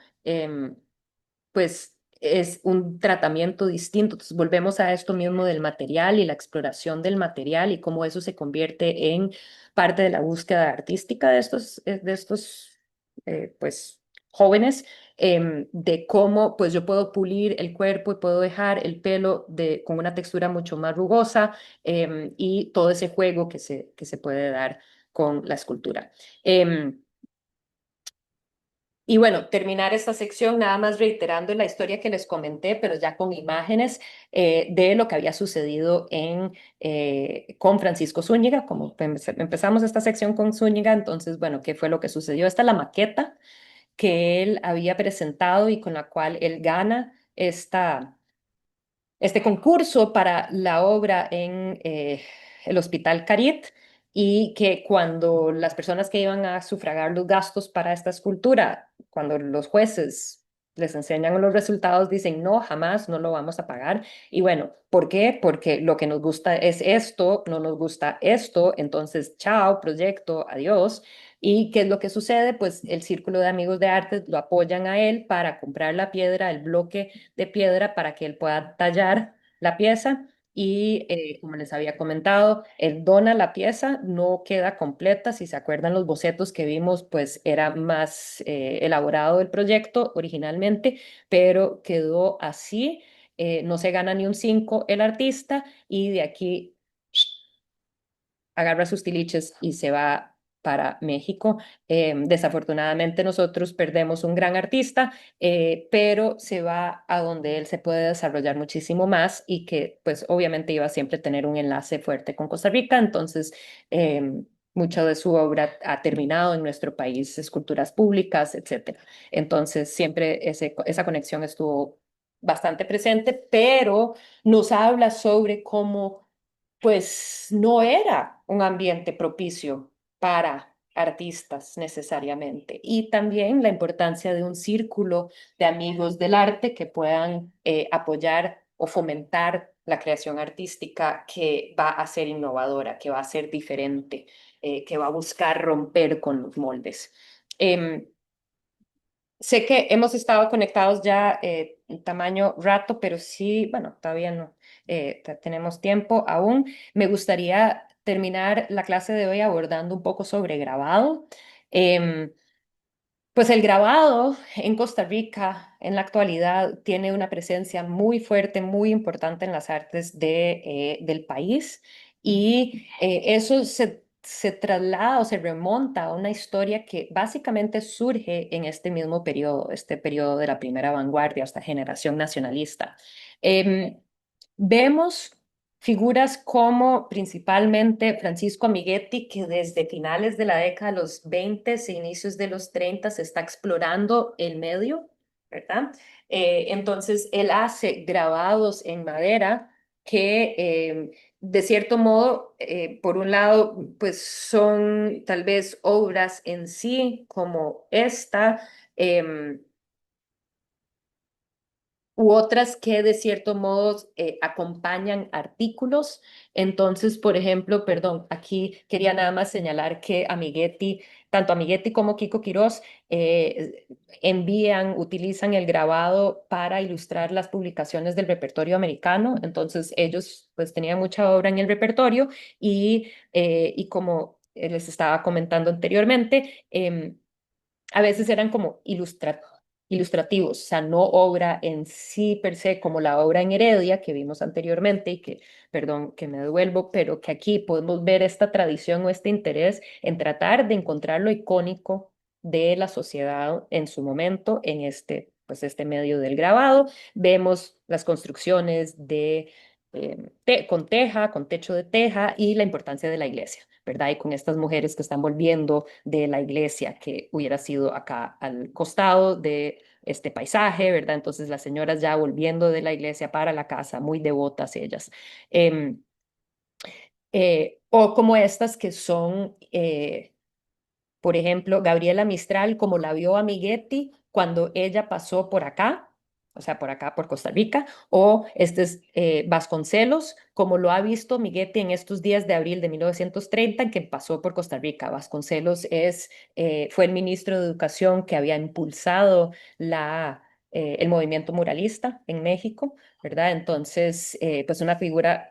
pues es un tratamiento distinto. Entonces volvemos a esto mismo del material y la exploración del material y cómo eso se convierte en parte de la búsqueda artística de estos pues jóvenes, de cómo pues yo puedo pulir el cuerpo y puedo dejar el pelo con una textura mucho más rugosa, y todo ese juego que se puede dar con la escultura. Y bueno, terminar esta sección nada más reiterando la historia que les comenté, pero ya con imágenes de lo que había sucedido con Francisco Zúñiga. Como empezamos esta sección con Zúñiga, entonces, bueno, ¿qué fue lo que sucedió? Esta es la maqueta que él había presentado y con la cual él gana este concurso para la obra en el Hospital Carit, y que cuando las personas que iban a sufragar los gastos para esta escultura, cuando los jueces les enseñan los resultados, dicen, no, jamás, no lo vamos a pagar. Y bueno, ¿por qué? Porque lo que nos gusta es esto, no nos gusta esto, entonces, chao, proyecto, adiós. ¿Y qué es lo que sucede? Pues el Círculo de Amigos de Arte lo apoyan a él para comprar la piedra, el bloque de piedra para que él pueda tallar la pieza y como les había comentado, él dona la pieza, no queda completa. Si se acuerdan los bocetos que vimos, pues era más elaborado el proyecto originalmente, pero quedó así. No se gana ni un 5 el artista y de aquí agarra sus tiliches y se va para México. Desafortunadamente nosotros perdemos un gran artista, pero se va a donde él se puede desarrollar muchísimo más y que pues obviamente iba a siempre tener un enlace fuerte con Costa Rica. Entonces, mucho de su obra ha terminado en nuestro país, esculturas públicas, etcétera. Entonces, siempre esa conexión estuvo bastante presente, pero nos habla sobre cómo pues no era un ambiente propicio para artistas necesariamente. Y también la importancia de un círculo de amigos del arte que puedan apoyar o fomentar la creación artística que va a ser innovadora, que va a ser diferente, que va a buscar romper con los moldes. Em, Sé que hemos estado conectados ya un tamaño rato, pero sí, bueno, todavía no tenemos tiempo aún. Me gustaría terminar la clase de hoy abordando un poco sobre grabado. Em, pues el grabado en Costa Rica en la actualidad tiene una presencia muy fuerte, muy importante en las artes del país, y eso se traslada o se remonta a una historia que básicamente surge en este mismo periodo, este periodo de la primera vanguardia, esta generación nacionalista. Em, Vemos figuras como principalmente Francisco Amiguetti, que desde finales de la década de los 20 e inicios de los 30 se está explorando el medio, ¿verdad? Entonces, él hace grabados en madera que de cierto modo, por un lado, pues son tal vez obras en sí como esta. em, U otras que de cierto modo acompañan artículos. Entonces, por ejemplo, perdón, aquí quería nada más señalar que Amiguetti, tanto Amiguetti como Kiko Quirós utilizan el grabado para ilustrar las publicaciones del repertorio americano. Entonces, ellos pues tenían mucha obra en el repertorio y como les estaba comentando anteriormente, a veces eran como ilustrativos, o sea, no obra en sí per se, como la obra en Heredia que vimos anteriormente y que, perdón, que me devuelvo, pero que aquí podemos ver esta tradición o este interés en tratar de encontrar lo icónico de la sociedad en su momento en pues este medio del grabado. Vemos las construcciones con teja, con techo de teja y la importancia de la iglesia, ¿verdad? Y con estas mujeres que están volviendo de la iglesia que hubiera sido acá al costado de este paisaje, ¿verdad? Entonces las señoras ya volviendo de la iglesia para la casa, muy devotas ellas. Em, o como estas que son por ejemplo, Gabriela Mistral, como la vio a Miguetti cuando ella pasó por acá, o sea, por acá, por Costa Rica, o este es Vasconcelos, como lo ha visto Miguetti en estos días de abril de 1930, en que pasó por Costa Rica. Vasconcelos fue el ministro de Educación que había impulsado el movimiento muralista en México, ¿verdad? Entonces, pues una figura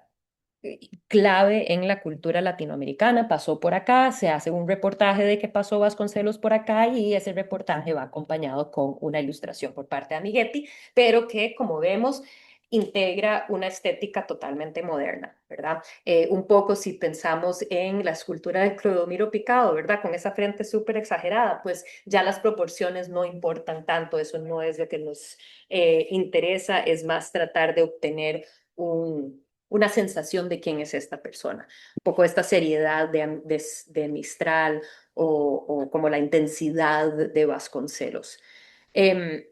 clave en la cultura latinoamericana, pasó por acá, se hace un reportaje de que pasó Vasconcelos por acá y ese reportaje va acompañado con una ilustración por parte de Amiguetti, pero que, como vemos, integra una estética totalmente moderna, ¿verdad? Un poco si pensamos en la escultura de Clodomiro Picado, ¿verdad? Con esa frente súper exagerada, pues ya las proporciones no importan tanto, eso no es lo que nos interesa, es más tratar de obtener una sensación de quién es esta persona. Un poco esta seriedad de Mistral o como la intensidad de Vasconcelos. Em,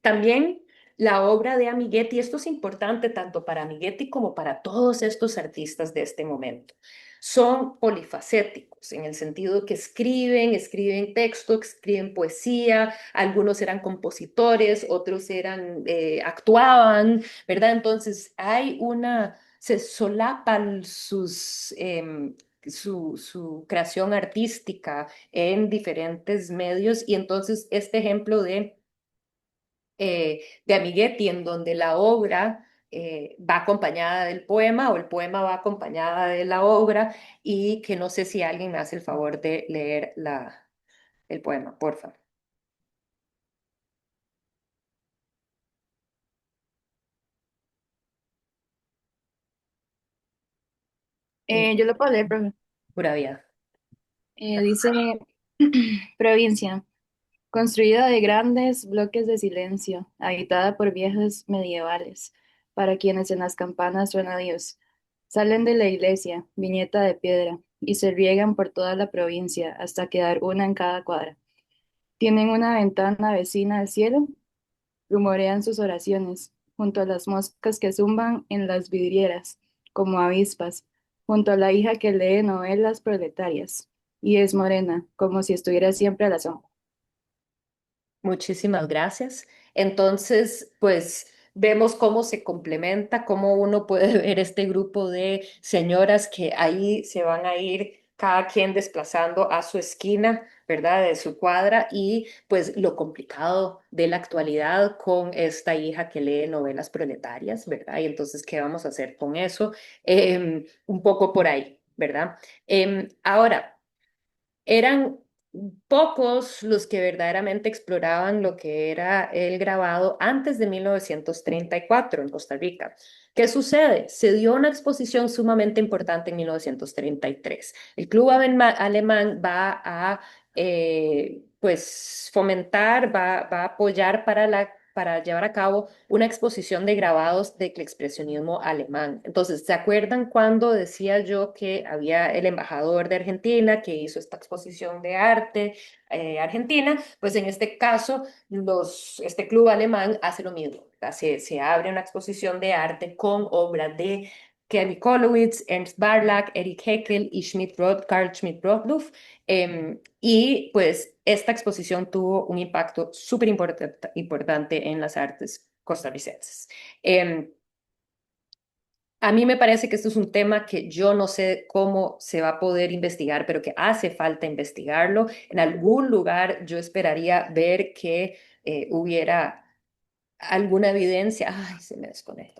También la obra de Amiguetti, esto es importante tanto para Amiguetti como para todos estos artistas de este momento. Son polifacéticos en el sentido que escriben texto, escriben poesía, algunos eran compositores, otros actuaban, ¿verdad? Entonces se solapan su creación artística en diferentes medios y entonces este ejemplo de Amiguetti, en donde la obra va acompañada del poema o el poema va acompañada de la obra y que no sé si alguien me hace el favor de leer el poema, por favor.
Yo lo puedo leer, profe.
Pura vida.
Dice, provincia, construida de grandes bloques de silencio, habitada por viejos medievales, para quienes en las campanas suena Dios. Salen de la iglesia, viñeta de piedra, y se riegan por toda la provincia hasta quedar una en cada cuadra. Tienen una ventana vecina al cielo, rumorean sus oraciones, junto a las moscas que zumban en las vidrieras, como avispas, junto a la hija que lee novelas proletarias, y es morena, como si estuviera siempre a la sombra.
Muchísimas gracias. Entonces, pues vemos cómo se complementa, cómo uno puede ver este grupo de señoras que ahí se van a ir cada quien desplazando a su esquina, ¿verdad? De su cuadra y pues lo complicado de la actualidad con esta hija que lee novelas proletarias, ¿verdad? Y entonces, ¿qué vamos a hacer con eso? Un poco por ahí, ¿verdad? Ahora. Eran pocos los que verdaderamente exploraban lo que era el grabado antes de 1934 en Costa Rica. ¿Qué sucede? Se dio una exposición sumamente importante en 1933. El Club Alemán va a pues fomentar, va a apoyar para llevar a cabo una exposición de grabados del expresionismo alemán. Entonces, ¿se acuerdan cuando decía yo que había el embajador de Argentina que hizo esta exposición de arte argentina? Pues en este caso, este club alemán hace lo mismo, ¿verdad? Se abre una exposición de arte con obras de Kevin Kolowitz, Ernst Barlach, Erich Heckel y Carl Schmidt-Rottluff. Y pues esta exposición tuvo un impacto súper importante en las artes costarricenses. Em, a mí me parece que esto es un tema que yo no sé cómo se va a poder investigar, pero que hace falta investigarlo. En algún lugar yo esperaría ver que hubiera alguna evidencia. Ay, se me desconectó.